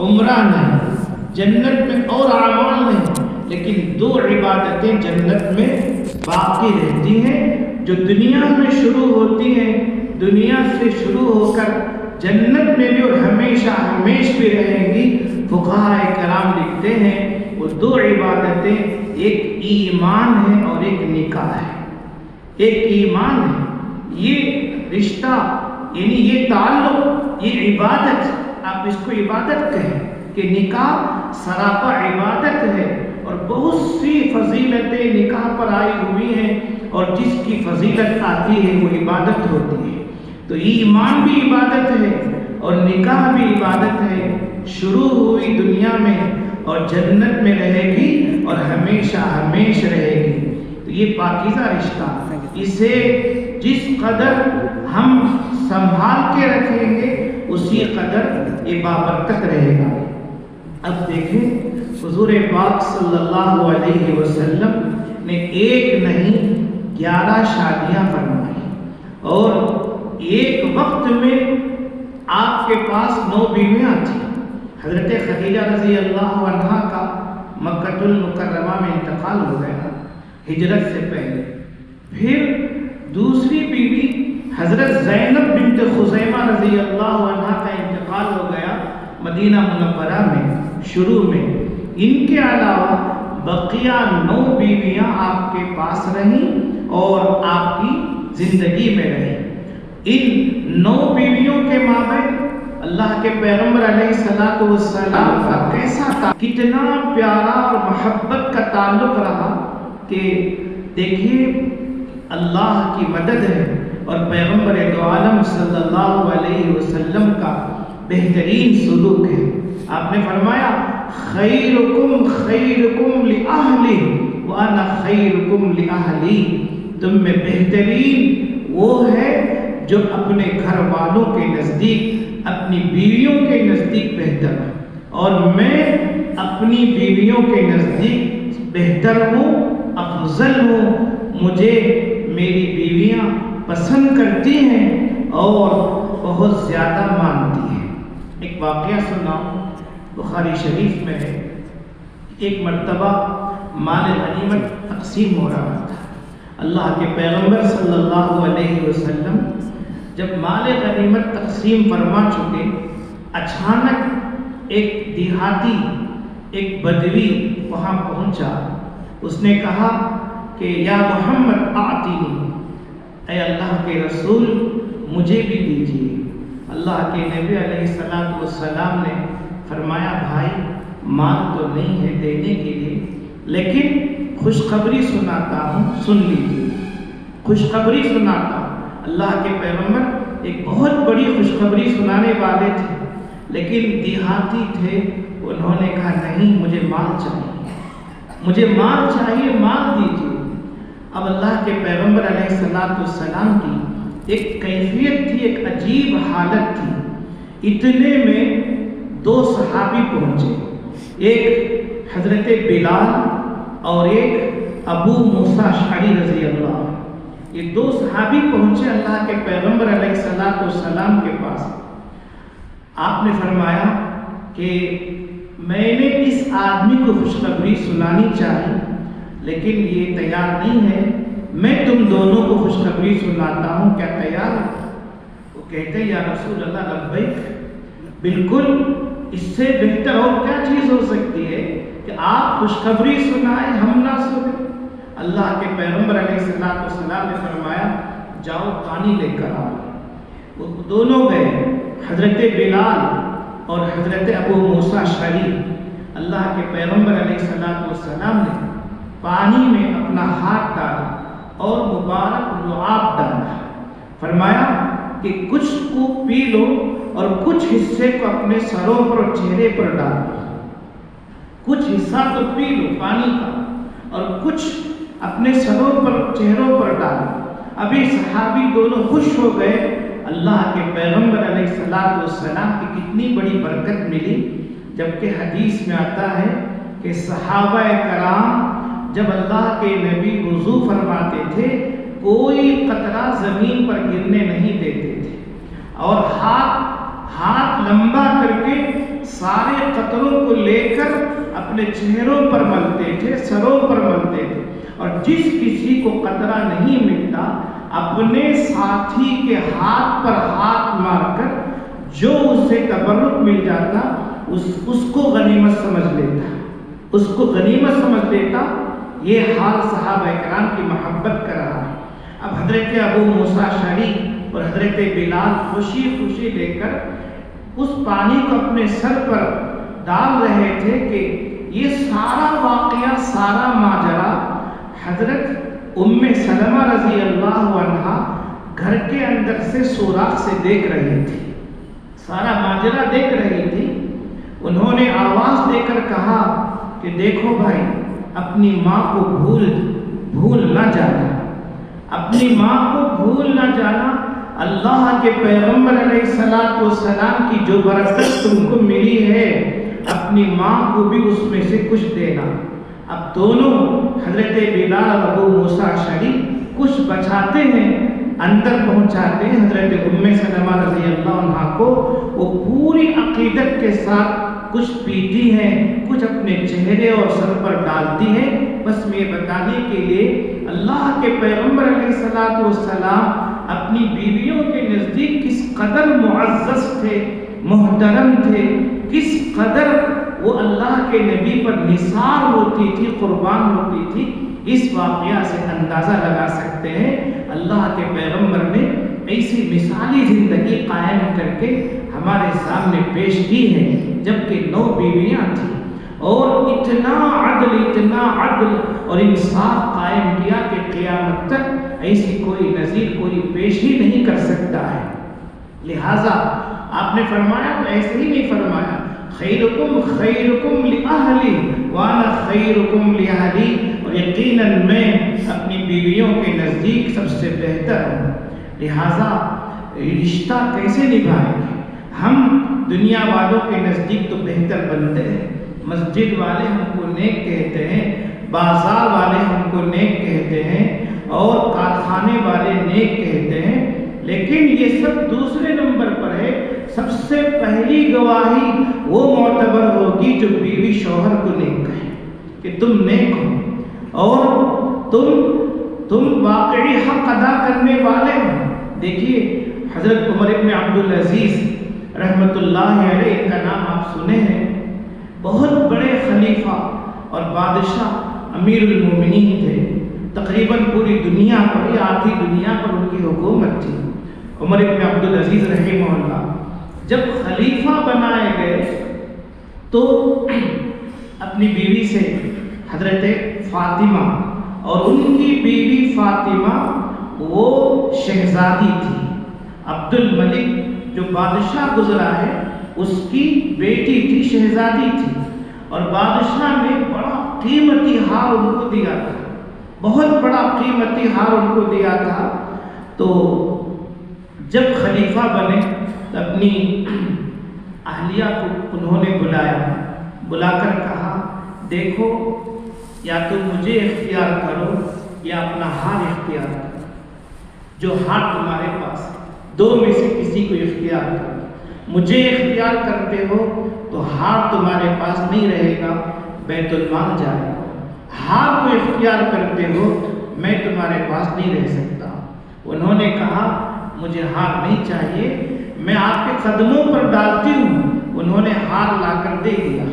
عمرہ نہیں، جنت میں اور اعمال نہیں، لیکن 2 عبادتیں جنت میں باقی رہتی ہیں جو دنیا میں شروع ہوتی ہیں، دنیا سے شروع ہو کر جنت میں بھی اور ہمیشہ ہمیش بھی رہیں گی۔ فقہاء کرام لکھتے ہیں وہ 2 عبادتیں ایک ایمان ہے اور ایک نکاح ہے۔ ایک ایمان ہے، یہ رشتہ یعنی یہ تعلق، یہ عبادت، آپ اس کو عبادت کہیں کہ نکاح سراپا عبادت ہے، اور بہت سی فضیلتیں نکاح پر آئی ہوئی ہیں، اور جس کی فضیلت آتی ہے وہ عبادت ہوتی ہے۔ تو ایمان بھی عبادت ہے اور نکاح بھی عبادت ہے، شروع ہوئی دنیا میں اور جنت میں رہے گی اور ہمیشہ ہمیش رہے گی۔ تو یہ پاکیزہ رشتہ، اسے جس قدر ہم سنبھال کے رکھیں گے اسی قدر یہ بابرکت رہے گا۔ اب دیکھیں حضور پاک صلی اللہ علیہ وسلم نے ایک نہیں 11 شادیاں فرمائی، اور ایک وقت میں آپ کے پاس 9 بیویاں تھیں۔ حضرت خدیجہ رضی اللہ عنہا کا مکہ المکرمہ میں انتقال ہو گیا ہجرت سے پہلے، پھر دوسری بیوی حضرت زینب بنت خزیمہ رضی اللہ عنہا کا انتقال ہو گیا مدینہ منورہ میں شروع میں۔ ان کے علاوہ بقیہ 9 بیویاں آپ کے پاس رہیں اور آپ کی زندگی میں رہیں۔ ان 9 بیویوں کے مابین اللہ کے پیغمبر علیہ السلام کا کیسا تھا، کتنا پیارا اور محبت کا تعلق رہا کہ دیکھیے اللہ کی مدد ہے اور پیغمبر دو عالم صلی اللہ علیہ وسلم کا بہترین سلوک ہے۔ آپ نے فرمایا خیرکم خیرکم لأہلی وانا خیرکم لأہلی، تم میں بہترین وہ ہے جو اپنے گھر والوں کے نزدیک، اپنی بیویوں کے نزدیک بہتر ہے، اور میں اپنی بیویوں کے نزدیک بہتر ہوں، افضل ہوں، مجھے میری بیویاں پسند کرتی ہیں اور بہت زیادہ مانتی ہیں۔ ایک واقعہ سناؤں، بخاری شریف میں ہے، ایک مرتبہ مال غنیمت تقسیم ہو رہا تھا۔ اللہ کے پیغمبر صلی اللہ علیہ وسلم جب مال غنیمت تقسیم فرما چکے، اچانک ایک دیہاتی، ایک بدوی وہاں پہنچا۔ اس نے کہا کہ یا محمد آتینی، اے اللہ کے رسول مجھے بھی دیجیے۔ اللہ کے نبی علیہ السلام نے فرمایا بھائی مال تو نہیں ہے دینے کے لیے، لیکن خوشخبری سناتا ہوں، سن لیجیے، خوشخبری سناتا ہوں۔ اللہ کے پیغمبر ایک بہت بڑی خوشخبری سنانے والے تھے، لیکن دیہاتی تھے، انہوں نے کہا نہیں مجھے مال چاہیے، مجھے مال چاہیے، مال دیجیے۔ اب اللہ کے پیغمبر علیہ السلام کی ایک کیفیت تھی، ایک عجیب حالت تھی۔ اتنے میں 2 صحابی پہنچے، ایک حضرت بلال اور ایک ابو موسیٰ اشعری رضی اللہ عنہ، یہ دو صحابی پہنچے اللہ کے پیغمبر علیہ السلام کے پاس۔ آپ نے فرمایا کہ میں نے اس آدمی کو خوشخبری سنانی چاہی لیکن یہ تیار نہیں ہے، میں تم دونوں کو خوشخبری سناتا ہوں، کیا تیار ہے؟ وہ کہتے ہیں یا رسول اللہ لبیک، بالکل، اس سے بہتر اور کیا چیز ہو سکتی ہے کہ آپ خوشخبری سنائیں ہم نہ سنیں۔ اللہ کے پیغمبر علیہ السلام نے فرمایا جاؤ پانی لے کر آؤ۔ وہ دونوں گئے، حضرت بلال اور حضرت ابو موسیٰ اشعری۔ اللہ کے پیغمبر علیہ السلام نے پانی میں اپنا ہاتھ ڈالا اور مبارک لعاب ڈالا، فرمایا کہ کچھ کو پی لو اور کچھ حصے کو اپنے سروں پر اور چہرے پر ڈالو، کچھ حصہ تو پی لو پانی کا اور کچھ اپنے سروں پر چہروں پر ڈالو۔ ابھی صحابی دونوں خوش ہو گئے، اللہ کے پیغمبر علیہ السلام کی کتنی بڑی برکت ملی، جبکہ حدیث میں آتا ہے کہ صحابہ کرام جب اللہ کے نبی وضو فرماتے تھے کوئی قطرہ زمین پر گرنے نہیں دیتے تھے، اور ہاتھ لمبا کر کے سارے قطروں کو لے کر اپنے چہروں پر ملتے تھے، سروں پر ملتے تھے، اور جس کسی کو قطرہ نہیں ملتا اپنے ساتھی کے ہاتھ پر ہاتھ مار کر جو اسے تبرک مل جاتا اس کو غنیمت سمجھ لیتا، اس کو غنیمت سمجھ لیتا۔ یہ حال صحابہ کرام کی محبت کا رہا ہے۔ اب حضرت ابو موسیٰ اشعری اور حضرت بلال خوشی لے کر اس پانی کو اپنے سر پر ڈال رہے تھے کہ یہ سارا واقعہ، سارا ماجرا حضرت ام سلمہ رضی اللہ عنہا گھر کے اندر سے سوراخ سے دیکھ رہی تھی، سارا ماجرا دیکھ رہی تھی۔ انہوں نے آواز دے کر کہا کہ دیکھو بھائی، اپنی ماں کو بھول نہ جانا، اپنی ماں کو بھول نہ جانا۔ اللہ کے پیغمبر علیہ السلام کی جو برکت تم کو ملی ہے اپنی ماں کو بھی اس میں سے کچھ دینا۔ اب دونوں حضرت بلال اور ابو موسیٰ اشعری کچھ بچاتے ہیں، اندر پہنچاتے ہیں حضرت ام سلمہ رضی اللہ عنہ کو، وہ پوری عقیدت کے ساتھ کچھ پیتی ہیں، کچھ اپنے چہرے اور سر پر ڈالتی ہیں، بس یہ بتانے کے لیے اللہ کے پیغمبر علیہ السلام اپنی بیویوں کے نزدیک کس قدر معزز تھے، محترم تھے، کس قدر وہ اللہ کے نبی پر نثار ہوتی تھی، قربان ہوتی تھی۔ اس واقعہ سے اندازہ لگا سکتے ہیں اللہ کے پیغمبر نے ایسی مثالی زندگی قائم کر کے ہمارے سامنے پیش کی ہے، جبکہ 9 بیویاں تھیں اور اتنا عدل اور انصاف قائم کیا کہ قیامت تک ایسی کوئی نظیر کوئی پیش ہی نہیں کر سکتا ہے۔ لہٰذا آپ نے فرمایا تو ایسے ہی نہیں فرمایا خیرکم لأہلی وانا خیرکم لأہلی، اور یقیناً میں اپنی بیویوں کے نزدیک سب سے بہتر ہوں۔ لہٰذا رشتہ کیسے نبھائیں گے؟ ہم دنیا والوں کے نزدیک تو بہتر بنتے ہیں، مسجد والے ہم کو نیک کہتے ہیں، بازار والے ہم کو نیک کہتے ہیں، اور کارخانے والے نیک کہتے ہیں، لیکن یہ سب دوسرے نمبر پر ہے۔ سب سے پہلی گواہی وہ معتبر ہوگی جو بیوی شوہر کو نیک کہے کہ تم نیک ہو اور تم واقعی حق ادا کرنے والے ہو۔ دیکھیے حضرت عمر ابن عبدالعزیز رحمۃ اللہ علیہ کا نام آپ سنے ہیں، بہت بڑے خلیفہ اور بادشاہ امیر المومنین تھے، تقریباً پوری دنیا پر یا آدھی دنیا پر ان کی حکومت تھی۔ عمر ابن عبدالعزیز رحمہ اللہ جب خلیفہ بنائے گئے تو اپنی بیوی سے حضرت فاطمہ، اور ان کی بیوی فاطمہ وہ شہزادی تھی، عبد الملک جو بادشاہ گزرا ہے اس کی بیٹی تھی، شہزادی تھی، اور بادشاہ نے بڑا قیمتی ہار ان کو دیا تھا، بہت بڑا قیمتی ہار ان کو دیا تھا۔ تو جب خلیفہ بنے تو اپنی اہلیہ کو انہوں نے بلا کر کہا دیکھو یا تو مجھے اختیار کرو یا اپنا ہار اختیار کرو، جو ہار تمہارے پاس ہے، دو میں سے کسی کو اختیار کرو۔ مجھے اختیار کرتے ہو تو ہار تمہارے پاس نہیں رہے گا، بیت المال جائے گا۔ ہار کو اختیار کرتے ہو میں تمہارے پاس نہیں رہ سکتا۔ انہوں نے کہا مجھے ہار نہیں چاہیے، میں آپ کے قدموں پر ڈالتی ہوں۔ انہوں نے ہار لا کر دے دیا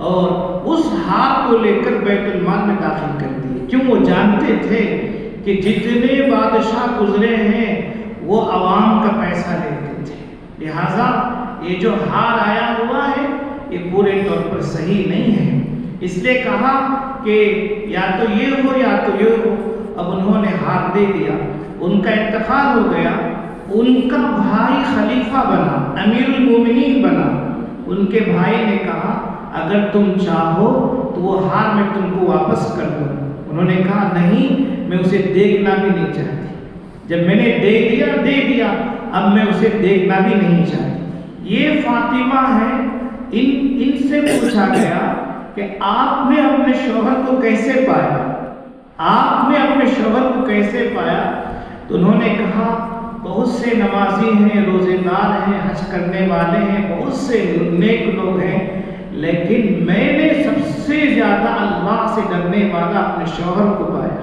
اور اس ہار کو لے کر بیت المال میں داخل کر دیا، کیوں وہ جانتے تھے کہ جتنے بادشاہ گزرے ہیں وہ عوام کا پیسہ لیتے تھے، لہٰذا یہ جو ہار آیا ہوا ہے یہ پورے طور پر صحیح نہیں ہے۔ اس لیے کہا کہ یا تو یہ ہو یا تو یہ ہو۔ اب انہوں نے ہار دے دیا، ان کا انتقال ہو گیا، ان کا بھائی خلیفہ بنا، امیر المومنین بنا۔ ان کے بھائی نے کہا اگر تم چاہو تو وہ ہار میں تم کو واپس کر دوں۔ انہوں نے کہا نہیں، میں اسے دیکھنا بھی نہیں چاہتی، جب میں نے دے دیا اب میں اسے دیکھنا بھی نہیں چاہتی۔ یہ فاطمہ ہے، ان سے پوچھا گیا کہ آپ نے اپنے شوہر کو کیسے پایا، آپ نے اپنے شوہر کو کیسے پایا؟ تو انہوں نے کہا بہت سے نمازی ہیں، روزے دار ہیں، حج کرنے والے ہیں، بہت سے نیک لوگ ہیں، لیکن میں نے سب سے زیادہ اللہ سے ڈرنے والا اپنے شوہر کو پایا،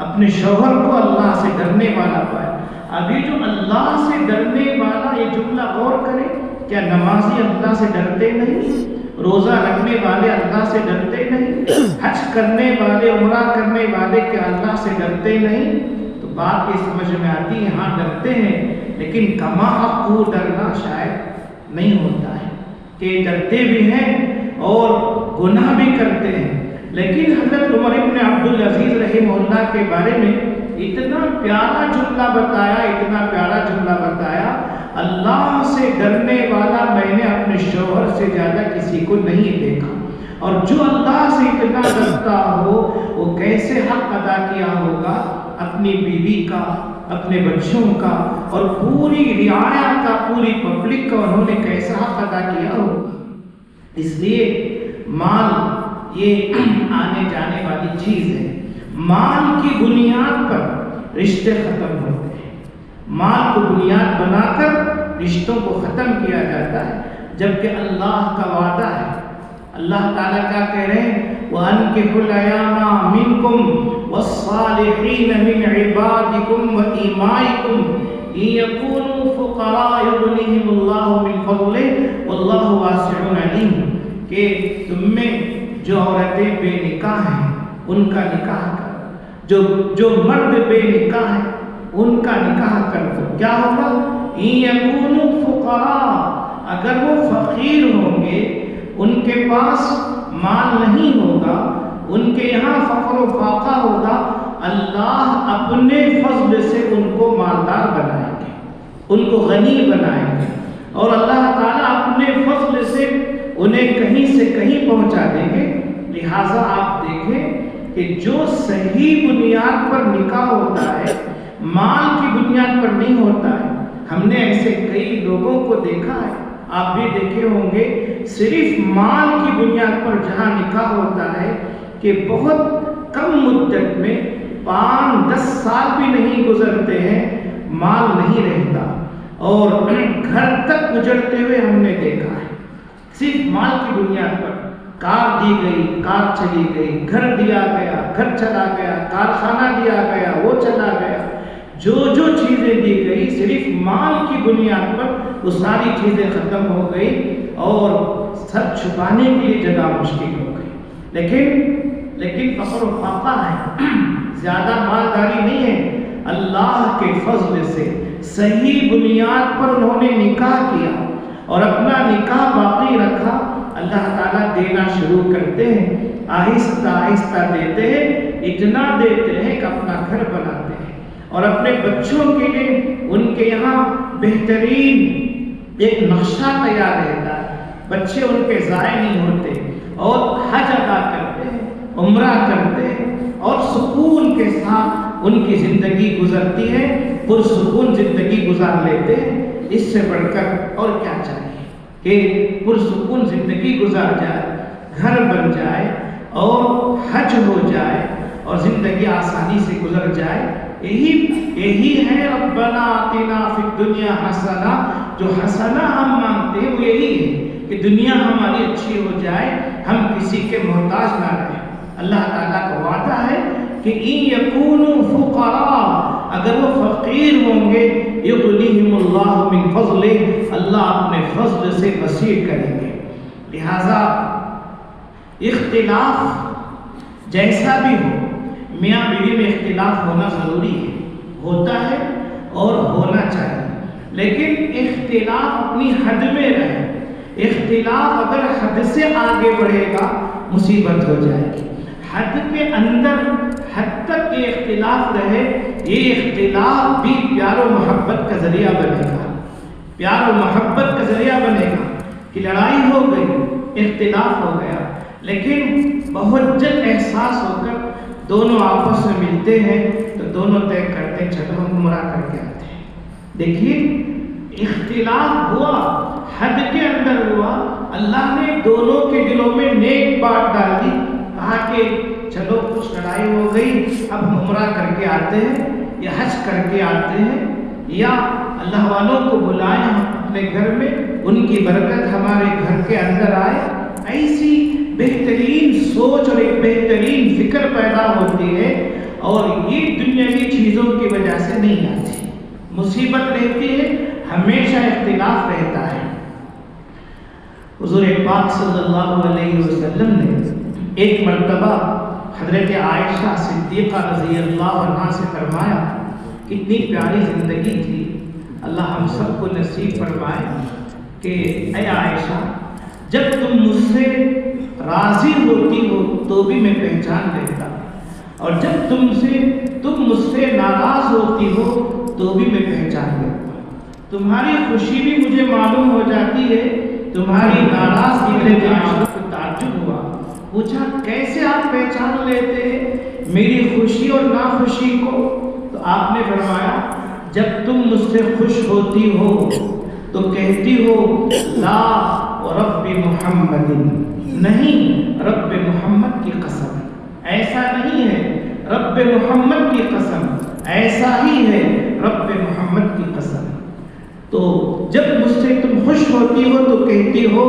اپنے شوہر کو اللہ سے ڈرنے والا پایا۔ ابھی جو اللہ سے ڈرنے والا، یہ جملہ غور کرے، کیا نمازی اللہ سے ڈرتے نہیں؟ روزہ رکھنے والے اللہ سے ڈرتے نہیں؟ حج کرنے والے، عمرہ کرنے والے کیا اللہ سے ڈرتے نہیں؟ تو بات یہ سمجھ میں آتی ہے، ہاں ڈرتے ہیں، لیکن کما حق ڈرنا شاید نہیں ہوتا ہے، کہ ڈرتے بھی ہیں اور گناہ بھی کرتے ہیں۔ لیکن حضرت عمر ابن عبدالعزیز رحمہ اللہ کے بارے میں اتنا پیارا جملہ بتایا، اتنا پیارا جملہ بتایا، اللہ سے ڈرنے والا میں نے اپنے شوہر سے زیادہ کسی کو نہیں دیکھا، اور جو اللہ سے اتنا ڈرتا ہو وہ کیسے حق ادا کیا ہوگا اپنی بیوی کا، اپنے بچوں کا اور پوری رعایا کا، پوری پبلک کا، انہوں نے کیسا حق ادا کیا ہوگا۔ اس لیے مال یہ آنے جانے والی چیز ہے، مال کی بنیاد پر رشتے ختم ہوتے ہیں، مال کو بنیاد بنا کر رشتوں کو ختم کیا جاتا ہے، جبکہ اللہ کا وعدہ ہے۔ اللہ تعالیٰ کیا کہہ رہے ہیں؟ وَأَنكِحُوا الْأَيَامَ مِنكُمْ وَالصَّالِحِينَ مِنْ عِبَادِكُمْ وَإِمَائِكُمْ إِن يَكُونُوا فُقَرَاءَ يُغْنِهِمُ اللَّهُ مِنْ فَضْلِهِ وَاللَّهُ وَاسِعٌ عَلِيمٌ، کہ تم میں جو عورتیں بے نکاح ہیں ان کا نکاح کرو، جو مرد بے نکاح ہیں ان کا نکاح کر دو۔ کیا ہوگا؟ إِن يَكُونُوا فُقَرَاءَ، اگر وہ فقیر ہوں گے، ان کے پاس مال نہیں ہوگا، ان کے یہاں فقر و فاقہ ہوگا، اللہ اپنے فضل سے ان کو مالدار بنائیں گے، ان کو غنی بنائیں گے، اور اللہ تعالیٰ اپنے فضل سے انہیں کہیں سے کہیں پہنچا دیں گے۔ لہٰذا آپ دیکھیں کہ جو صحیح بنیاد پر نکاح ہوتا ہے، مال کی بنیاد پر نہیں ہوتا ہے۔ ہم نے ایسے کئی لوگوں کو دیکھا ہے، آپ بھی دیکھے ہوں گے، صرف مال کی بنیاد پر جہاں نکاح ہوتا ہے کہ بہت کم مدت میں 5-10 سال بھی نہیں گزرتے ہیں، مال نہیں رہتا اور گھر تک اجڑتے ہوئے ہم نے دیکھا ہے۔ صرف مال کی بنیاد پر کار دی گئی، کار چلی گئی، گھر دیا گیا، گھر چلا گیا، کارخانہ دیا گیا، وہ چلا گیا، جو چیزیں دی گئی صرف مال کی بنیاد پر وہ ساری چیزیں ختم ہو گئی اور سر چھپانے کے لیے جگہ مشکل ہو گئی۔ لیکن فقر و فاقہ ہے، زیادہ مالداری نہیں ہے، اللہ کے فضل سے صحیح بنیاد پر انہوں نے نکاح کیا اور اپنا نکاح باقی رکھا۔ اللہ تعالیٰ دینا شروع کرتے ہیں، آہستہ آہستہ دیتے ہیں، اتنا دیتے ہیں کہ اپنا گھر بناتے ہیں اور اپنے بچوں کے لیے ان کے یہاں بہترین ایک نقشہ تیار رہتا ہے، بچے ان کے ضائع نہیں ہوتے اور حج ادا کرتے ہیں، عمرہ کرتے ہیں اور سکون کے ساتھ ان کی زندگی گزرتی ہے، پرسکون زندگی گزار لیتے ہیں۔ اس سے بڑھ کر اور کیا چاہیے کہ پرسکون زندگی گزار جائے، گھر بن جائے، اور حج ہو جائے اور زندگی آسانی سے گزر جائے. یہی ہے ربنا آتنا فی الدنیا حسنہ. جو حسنہ ہم مانگتے ہیں وہ یہی ہے کہ دنیا ہماری اچھی ہو جائے, ہم کسی کے محتاج نہ رہیں. اللہ تعالیٰ کا وعدہ ہے کہ ان یکونوا فقراء, اگر وہ فقیر ہوں گے, یغنیہم اللہ من فضلہ, اللہ اپنے فضل سے وسیع کریں گے. لہذا اختلاف جیسا بھی ہو, میاں بیوی میں اختلاف ہونا ضروری ہے, ہوتا ہے اور ہونا چاہیے, لیکن اختلاف اپنی حد میں رہے. اختلاف اگر حد سے آگے بڑھے گا مصیبت ہو جائے گی. حد کے اندر حد تک یہ اختلاف رہے, یہ اختلاف بھی پیار و محبت کا ذریعہ بنے گا. پیار و محبت کا ذریعہ بنے گا کہ لڑائی ہو گئی, اختلاف ہو گیا, لیکن بہت جلد احساس ہو کر دونوں آپس میں ملتے ہیں تو دونوں طے کرتے ہیں چلو ہم عمرہ کر کے آتے ہیں. دیکھیے اختلاف ہوا, حد کے اندر ہوا, اللہ نے دونوں کے دلوں میں نیک بات ڈال دی, کہا کہ چلو کچھ لڑائی ہو گئی, اب ہم عمرہ کر کے آتے ہیں یا حج کر کے آتے ہیں, یا اللہ والوں کو بلائیں ہم اپنے گھر میں, ان کی برکت ہمارے گھر کے اندر آئے. ایسی بہترین سوچ اور ایک بہترین فکر پیدا ہوتی ہے, اور یہ دنیاوی چیزوں کی وجہ سے نہیں آتی. مصیبت رہتی ہے, ہمیشہ اختلاف رہتا ہے. حضور پاک صلی اللہ علیہ وسلم نے ایک مرتبہ حضرت عائشہ صدیقہ رضی اللہ عنہا سے فرمایا, کتنی پیاری زندگی تھی, اللہ ہم سب کو نصیب فرمائے کہ اے عائشہ, جب تم مجھ سے راضی ہوتی ہو تو بھی میں پہچان لیتا, اور جب تم مجھ سے ناراض ہوتی ہو تو بھی میں پہچان لیتا. تمہاری خوشی بھی مجھے معلوم ہو جاتی ہے, تمہاری ناراضگی میرے دل کو تعجب ہوا. پوچھا کیسے آپ پہچان لیتے ہیں میری خوشی اور ناخوشی کو؟ تو آپ نے فرمایا جب تم مجھ سے خوش ہوتی ہو تو کہتی ہو لا رب محمد, نہیں رب محمد کی قسم, ایسا نہیں ہے رب محمد کی قسم, ایسا ہی ہے رب محمد کی قسم. تو جب مجھ سے تم خوش ہوتی ہو تو کہتی ہو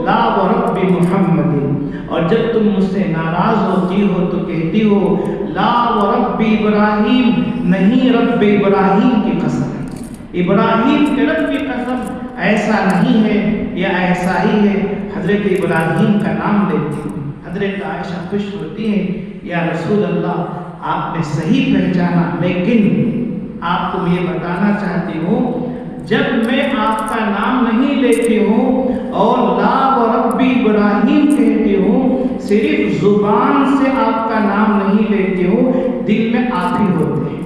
لا رب محمد, اور جب تم مجھ سے ناراض ہوتی ہو تو کہتی ہو لا رب ابراہیم, نہیں رب ابراہیم کی قسم, ابراہیم کے رب کی قسم, ایسا نہیں ہے یا ایسا ہی ہے. حضرت ابراہیم کا نام لیتی ہوں, حضرت عائشہ خوش ہوتی ہیں یا رسول اللہ آپ نے صحیح پہچانا, لیکن آپ کو یہ بتانا چاہتی ہوں جب میں آپ کا نام نہیں لیتی ہوں اور لا رب ابراہیم کہتی ہوں, صرف زبان سے آپ کا نام نہیں لیتی ہوں, دل میں آپ ہی ہوتے ہیں,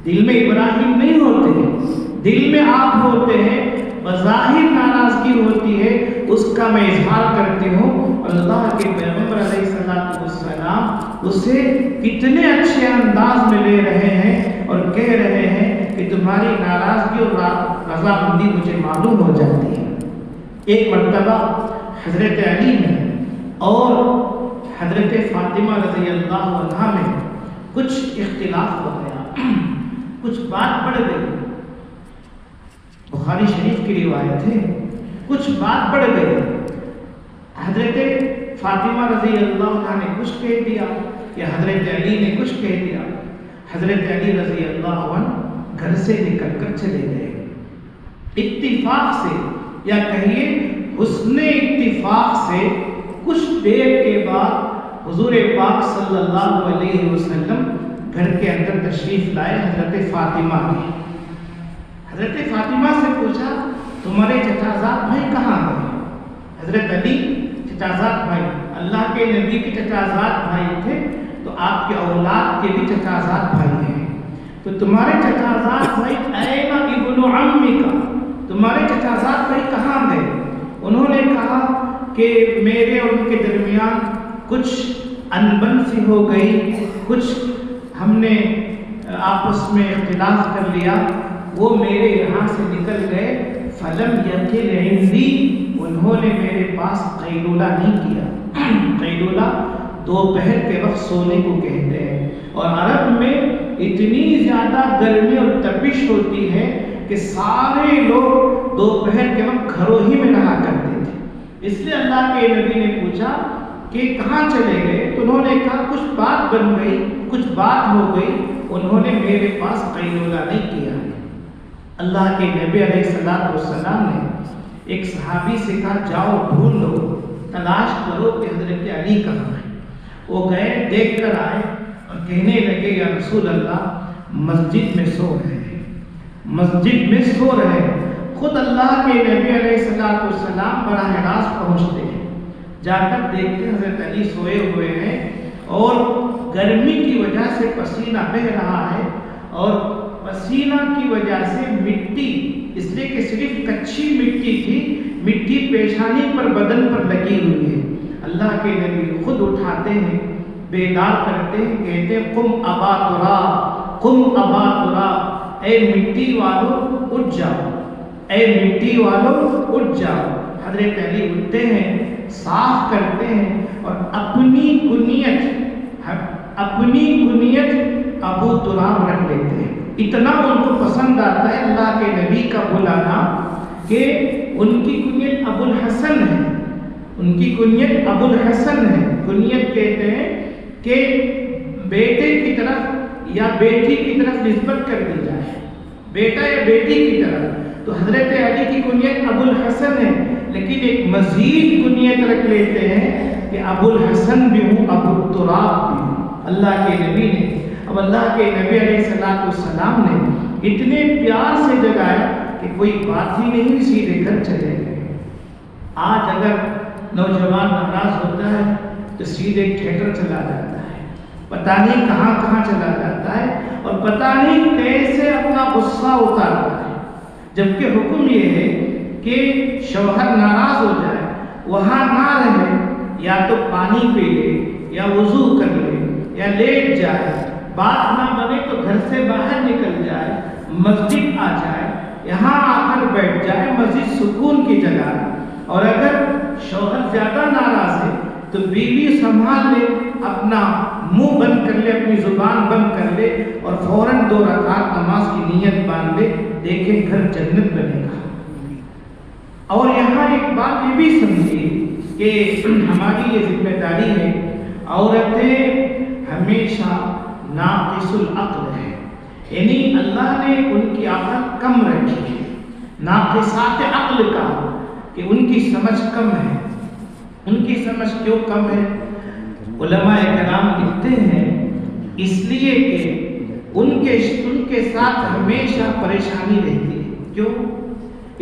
دل میں ابراہیم نہیں ہوتے ہیں, دل میں آپ ہوتے ہیں. بظاہر ناراضگی ہوتی ہے, اس کا میں اظہار کرتی ہوں. اللہ کے پیغمبر علیہ السلام اسے کتنے اچھے انداز میں لے رہے ہیں اور کہہ رہے ہیں کہ تمہاری ناراضگی اور رضامندی مجھے معلوم ہو جاتی ہے. ایک مرتبہ حضرت علی نے اور حضرت فاطمہ رضی اللہ عنہا میں کچھ اختلاف ہو گیا, کچھ بات بڑھ گئی. بخاری شریف کی روایت ہے, کچھ بات بڑھ گئی. حضرت فاطمہ رضی اللہ عنہ نے کچھ کہہ دیا یا حضرت علی نے کچھ کہہ دیا. حضرت علی رضی اللہ عنہ گھر سے نکل کر چلے گئے. اتفاق سے یا کہیے حسن اتفاق سے کچھ دیر کے بعد حضور پاک صلی اللہ علیہ وسلم گھر کے اندر تشریف لائے. حضرت فاطمہ نے حضرت فاطمہ سے پوچھا تمہارے چچا زاد بھائی کہاں گئے؟ حضرت علی چچا زاد بھائی, اللہ کے نبی کے چچا زاد بھائی تھے, تو آپ کے اولاد کے بھی چچا زاد بھائی ہیں, تو تمہارے چچا زاد بھائی این ابن عمی کا, تمہارے چچا زاد بھائی کہاں گئے؟ انہوں نے کہا کہ میرے اور ان کے درمیان کچھ انبن سی ہو گئی, کچھ ہم نے آپس میں اختلاف کر لیا, وہ میرے یہاں سے نکل گئے. فلم یقل عندی, انہوں نے میرے پاس قیلولہ نہیں کیا. قیلولہ دوپہر کے وقت سونے کو کہتے ہیں، اور عرب میں اتنی زیادہ گرمی اور تپش ہوتی ہے کہ سارے لوگ دوپہر کے وقت گھروں ہی میں رہا کرتے تھے۔ اس لیے اللہ کے نبی نے پوچھا کہ کہاں چلے گئے؟ تو انہوں نے کہا کچھ بات بن گئی، کچھ بات ہو گئی، انہوں نے میرے پاس قیلولہ نہیں کیا۔ اللہ کے نبی علیہ السلام نے ایک صحابی سے کہا جاؤ ڈھونڈ لو، تلاش کرو کہ حضرت علی کہاں ہے۔ وہ گئے، دیکھ کر آئے اور کہنے لگے یا رسول اللہ مسجد میں سو رہے ہیں، مسجد میں سو رہے ہیں۔ خود اللہ کے نبی علیہ السلام براہ راست پہنچتے ہیں، جا کر دیکھتے ہیں حضرت علی سوئے ہوئے ہیں اور گرمی کی وجہ سے پسینہ بہہ رہا ہے، اور پسینہ کی وجہ سے مٹی، اس لیے کہ صرف کچی مٹی تھی، مٹی پیشانی پر بدن پر لگی ہوئی ہے۔ اللہ کے نبی خود اٹھاتے ہیں، بیدار کرتے ہیں، کہتے ہیں قم ابا تراب، قم ابا تراب، اے مٹی والو اٹھ جاؤ، اے مٹی والو اٹھ جاؤ۔ حضرت علی اٹھتے ہیں، صاف کرتے ہیں اور اپنی کنیت ابو تراب رکھ لیتے ہیں۔ اتنا ان کو پسند آتا ہے اللہ کے نبی کا بلانا کہ ان کی کنیت ابو الحسن ہے، ان کی کنیت ابو الحسن ہے۔ کنیت کہتے ہیں کہ بیٹے کی طرف یا بیٹی کی طرف نسبت کر دی جائے، بیٹا یا بیٹی کی طرف۔ تو حضرت علی کی کنیت ابو الحسن ہے، لیکن ایک مزید کنیت رکھ لیتے ہیں کہ ابو الحسن بھی ہوں، ابو التراب بھی ہوں۔ اللہ کے نبی نے، اب اللہ کے نبی علیہ السلام نے اتنے پیار سے جگایا کہ کوئی بات ہی نہیں، سیدھے گھر چلے گئے۔ آج اگر نوجوان ناراض ہوتا ہے تو سیدھے تھیٹر چلا جاتا ہے، پتہ نہیں کہاں کہاں چلا جاتا ہے، اور پتہ نہیں کیسے اپنا غصہ اتارتا ہے۔ جبکہ حکم یہ ہے کہ شوہر ناراض ہو جائے وہاں نہ رہے، یا تو پانی پی لے یا وضو کر لے یا لیٹ جائے، بات نہ بنے تو گھر سے باہر نکل جائے، مسجد آ جائے، یہاں آ کر بیٹھ جائے، مسجد سکون کی جگہ ہے۔ اور اگر شوہر زیادہ ناراض ہے تو بیوی سنبھال لے، اپنا منہ بند کر لے، اپنی زبان بند کر لے اور فوراً 2 رکعت نماز کی نیت باندھ لے، دیکھیں گھر جنت بنے گا۔ اور یہاں ایک بات یہ بھی سمجھیے کہ ہماری یہ ذمہ داری ہے، عورتیں ہمیشہ ناقص العقل ہے، یعنی اللہ نے ان کی عقل کم رکھی ہے، ناقصات عقل کا، کہ ان کی سمجھ کم ہے۔ ان کی سمجھ کیوں کم ہے؟ علماء کرام لکھتے ہیں اس لیے کہ ان کے ساتھ ہمیشہ پریشانی رہتی ہے۔ کیوں؟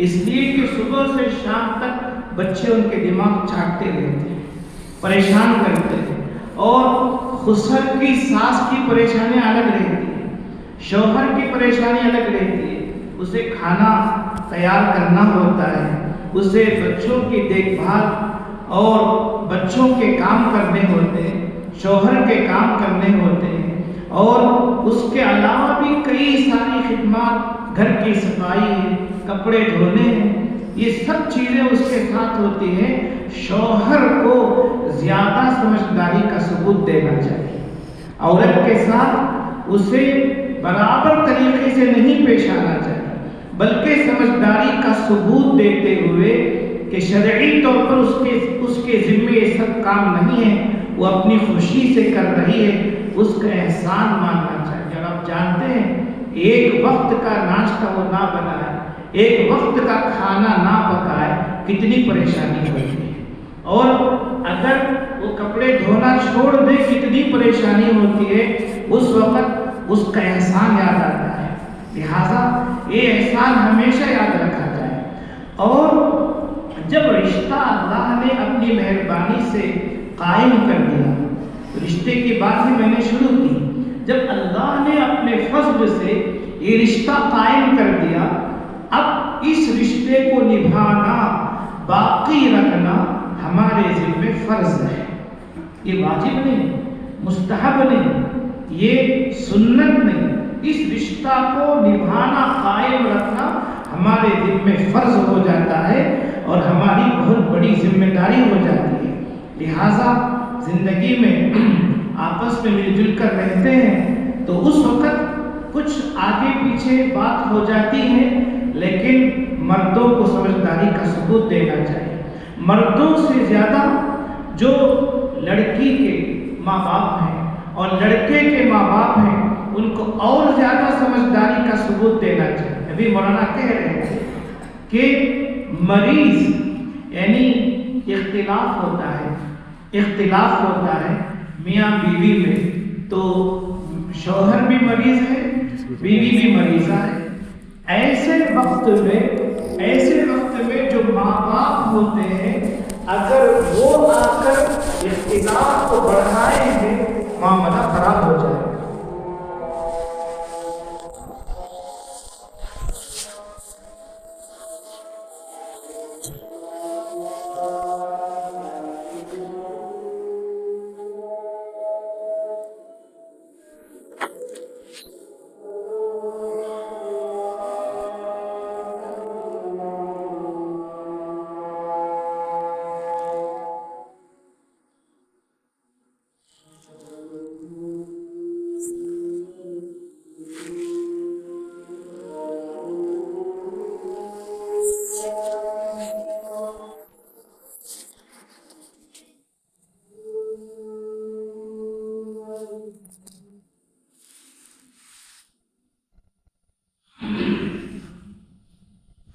اس لیے کہ صبح سے شام تک بچے ان کے دماغ چاٹتے رہتے ہیں، پریشان کرتے ہیں، اور خسر کی ساس کی پریشانی الگ رہتی ہے، شوہر کی پریشانی الگ رہتی ہے، اسے کھانا تیار کرنا ہوتا ہے، اسے بچوں کی دیکھ بھال اور بچوں کے کام کرنے ہوتے ہیں، شوہر کے کام کرنے ہوتے ہیں، اور اس کے علاوہ بھی کئی ساری خدمات، گھر کی صفائی ہے، کپڑے دھونے ہیں، یہ سب چیزیں اس کے ساتھ ہوتی ہیں۔ شوہر کو زیادہ سمجھداری کا ثبوت دینا چاہیے، عورت کے ساتھ اسے برابر طریقے سے نہیں پیش آنا چاہیے، بلکہ سمجھداری کا ثبوت دیتے ہوئے کہ شرعی طور پر اس کے ذمے یہ سب کام نہیں ہے، وہ اپنی خوشی سے کر رہی ہے، اس کا احسان ماننا چاہیے۔ اور آپ جانتے ہیں ایک وقت کا ناشتہ وہ نہ بنائے، ایک وقت کا کھانا نہ پکائے، کتنی پریشانی ہوتی ہے، اور اگر وہ کپڑے دھونا چھوڑ دے کتنی پریشانی ہوتی ہے، اس وقت اس کا احسان یاد آتا ہے۔ لہٰذا یہ احسان ہمیشہ یاد رکھا جائے۔ اور جب رشتہ اللہ نے اپنی مہربانی سے قائم کر دیا، رشتے کی بات ہی میں نے شروع کی، جب اللہ نے اپنے فضل سے یہ رشتہ قائم کر دیا، اب اس رشتے کو نبھانا، باقی رکھنا ہمارے ذمہ فرض ہے۔ یہ واجب نہیں، مستحب نہیں، یہ سنت نہیں، اس رشتہ کو نبھانا، قائم رکھنا ہمارے ذمہ فرض ہو جاتا ہے اور ہماری بہت بڑی ذمہ داری ہو جاتی ہے۔ لہٰذا زندگی میں آپس میں مل جل کر رہتے ہیں تو اس وقت کچھ آگے پیچھے بات ہو جاتی ہے، لیکن مردوں کو سمجھداری کا ثبوت دینا چاہیے۔ مردوں سے زیادہ جو لڑکی کے ماں باپ ہیں اور لڑکے کے ماں باپ ہیں ان کو اور زیادہ سمجھداری کا ثبوت دینا چاہیے۔ ابھی مولانا کہہ رہے ہیں کہ مریض یعنی اختلاف ہوتا ہے میاں بیوی میں، تو شوہر بھی مریض ہے، بیوی بھی مریضہ ہے۔ ایسے وقت میں جو ماں باپ ہوتے ہیں اگر وہ آ کر اختلاف کو بڑھائیں گے معاملہ خراب ہو جائے گا۔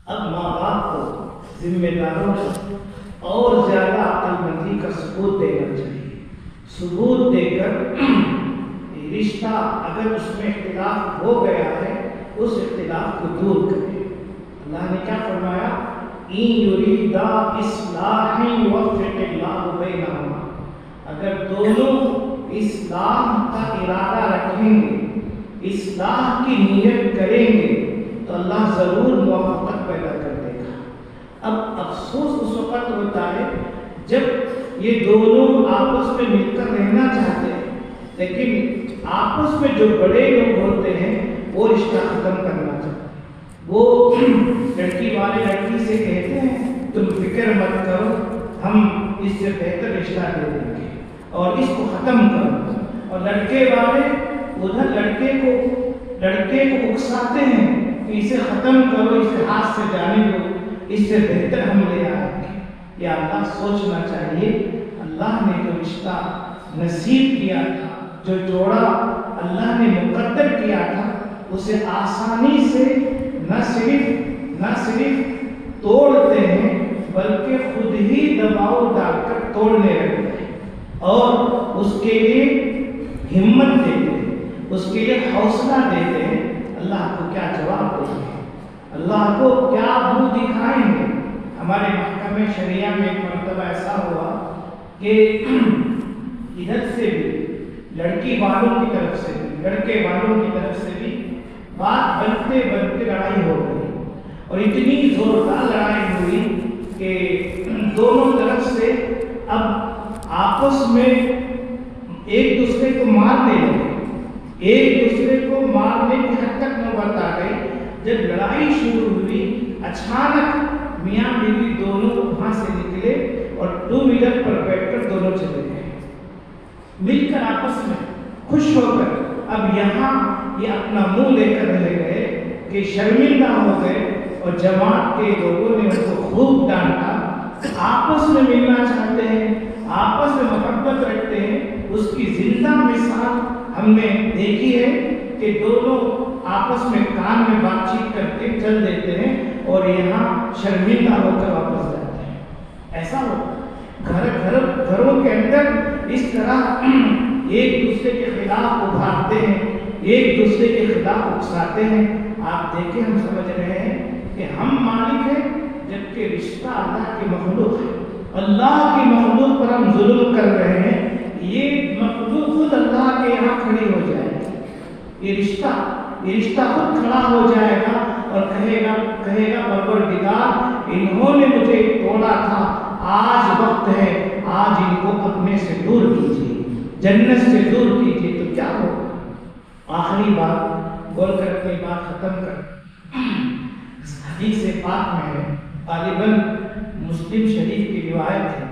اب ماں باپ کو ذمہ داروں کو اور زیادہ عقل مندی کا ثبوت دینا چاہیے، ثبوت دے کر رشتہ اگر اس میں اختلاف ہو گیا ہے اس اختلاف کو دور کرے۔ اللہ نے کیا فرمایا؟ إِن يُرِيدَا إِصْلَاحًا يُوَفِّقِ اللَّهُ بَيْنَهُمَا، اگر دونوں اصلاح کا ارادہ رکھیں گے، اصلاح کی نیت کریں گے تو اللہ ضرور موافقت پیدا کر دے گا۔ اب افسوس اس وقت ہوتا ہے جب یہ دونوں آپس میں مل کر رہنا چاہتے ہیں لیکن آپس میں جو بڑے لوگ ہوتے ہیں وہ رشتہ ختم کرنا چاہتے ہیں۔ وہ لڑکی والے لڑکی سے کہتے ہیں تم فکر مت کرو، ہم اس سے بہتر رشتہ دے دیں گے اور اس کو ختم کرو، اور لڑکے والے ادھر لڑکے کو اکساتے ہیں کہ اسے ختم کرو، اسے ہاتھ سے جانے دو، اس سے بہتر ہم لے آئیں گے۔ یہ اللہ سوچنا چاہیے، اللہ نے جو رشتہ نصیب کیا تھا، جو جوڑا اللہ نے مقدر کیا تھا، اسے آسانی سے نہ صرف توڑتے ہیں بلکہ خود ہی دباؤ ڈال کر توڑنے لگتے ہیں اور اس کے لیے ہمت دیتے ہیں، اس کے لیے حوصلہ دیتے ہیں۔ اللہ کو کیا جواب دیں گے؟ اللہ کو کیا منہ دکھائیں گے؟ ہمارے محکمہ شریعہ میں ایک مرتبہ ایسا ہوا کہ ادھر سے بھی لڑکی والوں کی طرف سے بھی لڑکے والوں کی طرف سے بھی بات بنتے لڑائی ہو گئی، اور اتنی زوردار لڑائی ہوئی کہ دونوں طرف سے اب آپس میں ایک دوسرے کو مارنے لگے، ایک دوسرے کو مارنے کی حد تک نوبت آ گئی۔ جب لڑائی شروع ہوئی اچانک میاں بیوی دونوں وہاں سے نکلے اور 2 ویلر پر بیٹھ کر دونوں چلے گئے، مل کر آپس میں خوش ہو کر۔ اب یہاں یہ اپنا منہ لے کر رہ گئے کہ شرمندہ ہو گئے، اور جماعت کے لوگوں نے ان کو خوب ڈانٹا۔ آپس میں ملنا چاہتے ہیں، آپس میں محبت رکھتے ہیں، اس کی زندہ مثال ہم نے دیکھی ہے کہ دونوں آپس میں کان میں بات چیت کرتے چل دیتے ہیں اور یہاں شرمندہ ہو کر واپس جاتے ہیں۔ ایسا ہوتا گھروں کے اندر اس طرح ایک دوسرے کے خلاف ابھارتے ہیں، ایک دوسرے کے خلاف اکساتے ہیں۔ آپ دیکھیں، ہم سمجھ رہے ہیں کہ ہم مالک ہیں جبکہ رشتہ اللہ کی مخلوق ہے، اللہ کی مخلوق پر ہم ظلم کر رہے ہیں۔ یہ مخلوق خود اللہ کے یہاں کھڑی ہو جائے گی، یہ رشتہ خود کھڑا ہو جائے گا اور کہے گا پروردگار انہوں نے مجھے توڑا تھا، آج وقت ہے، آج ان کو اپنے سے دور کیجیے، جنت سے دور کیجیے۔ تو کیا ہوگا؟ آخری بات بول کر اپنی بات ختم کر، حدیث پاک میں ہے، غالباً مسلم شریف کی روایت ہے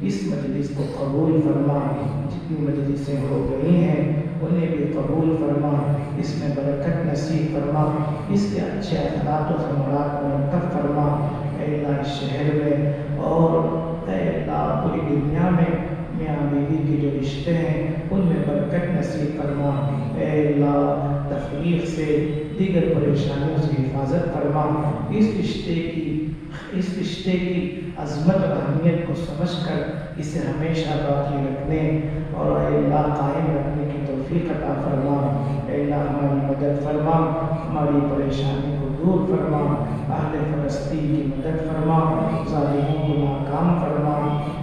اس مجلس کو قبول فرما، جتنی مجلسیں ہو گئی ہیں انہیں بھی قبول فرما، اس میں برکت نصیب فرما، اس کے اچھے اثرات و ثمرات مرتب فرما اے اللہ اس شہر میں، اور اے اللہ پوری دنیا میں میاں بیوی کے جو رشتے ہیں ان میں برکت نصیب فرما اے اللہ، تفریق سے دیگر پریشانیوں سے حفاظت فرما، اس رشتے کی عظمت اور اہمیت کو سمجھ کر اسے ہمیشہ باقی رکھنے اور اے اللہ قائم رکھنے کی توفیق عطا فرما اے اللہ، ہماری مدد فرما، ہماری پریشانی کو دور فرما، اہل فلسطین کی مدد فرما، ظالموں کو ناکام فرما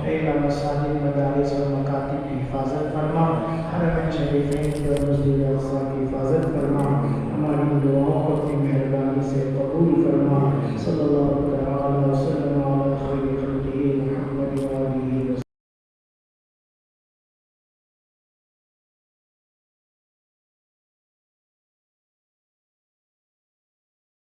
اے اللہ، مساجد مدارس اور مکاتب کی حفاظت فرما، حرمین شریفین کی اور مسجد اقصی کی حفاظت فرما، ہماری دعاؤں کو اپنی مہربانی سے قبول فرما، صلی اللہ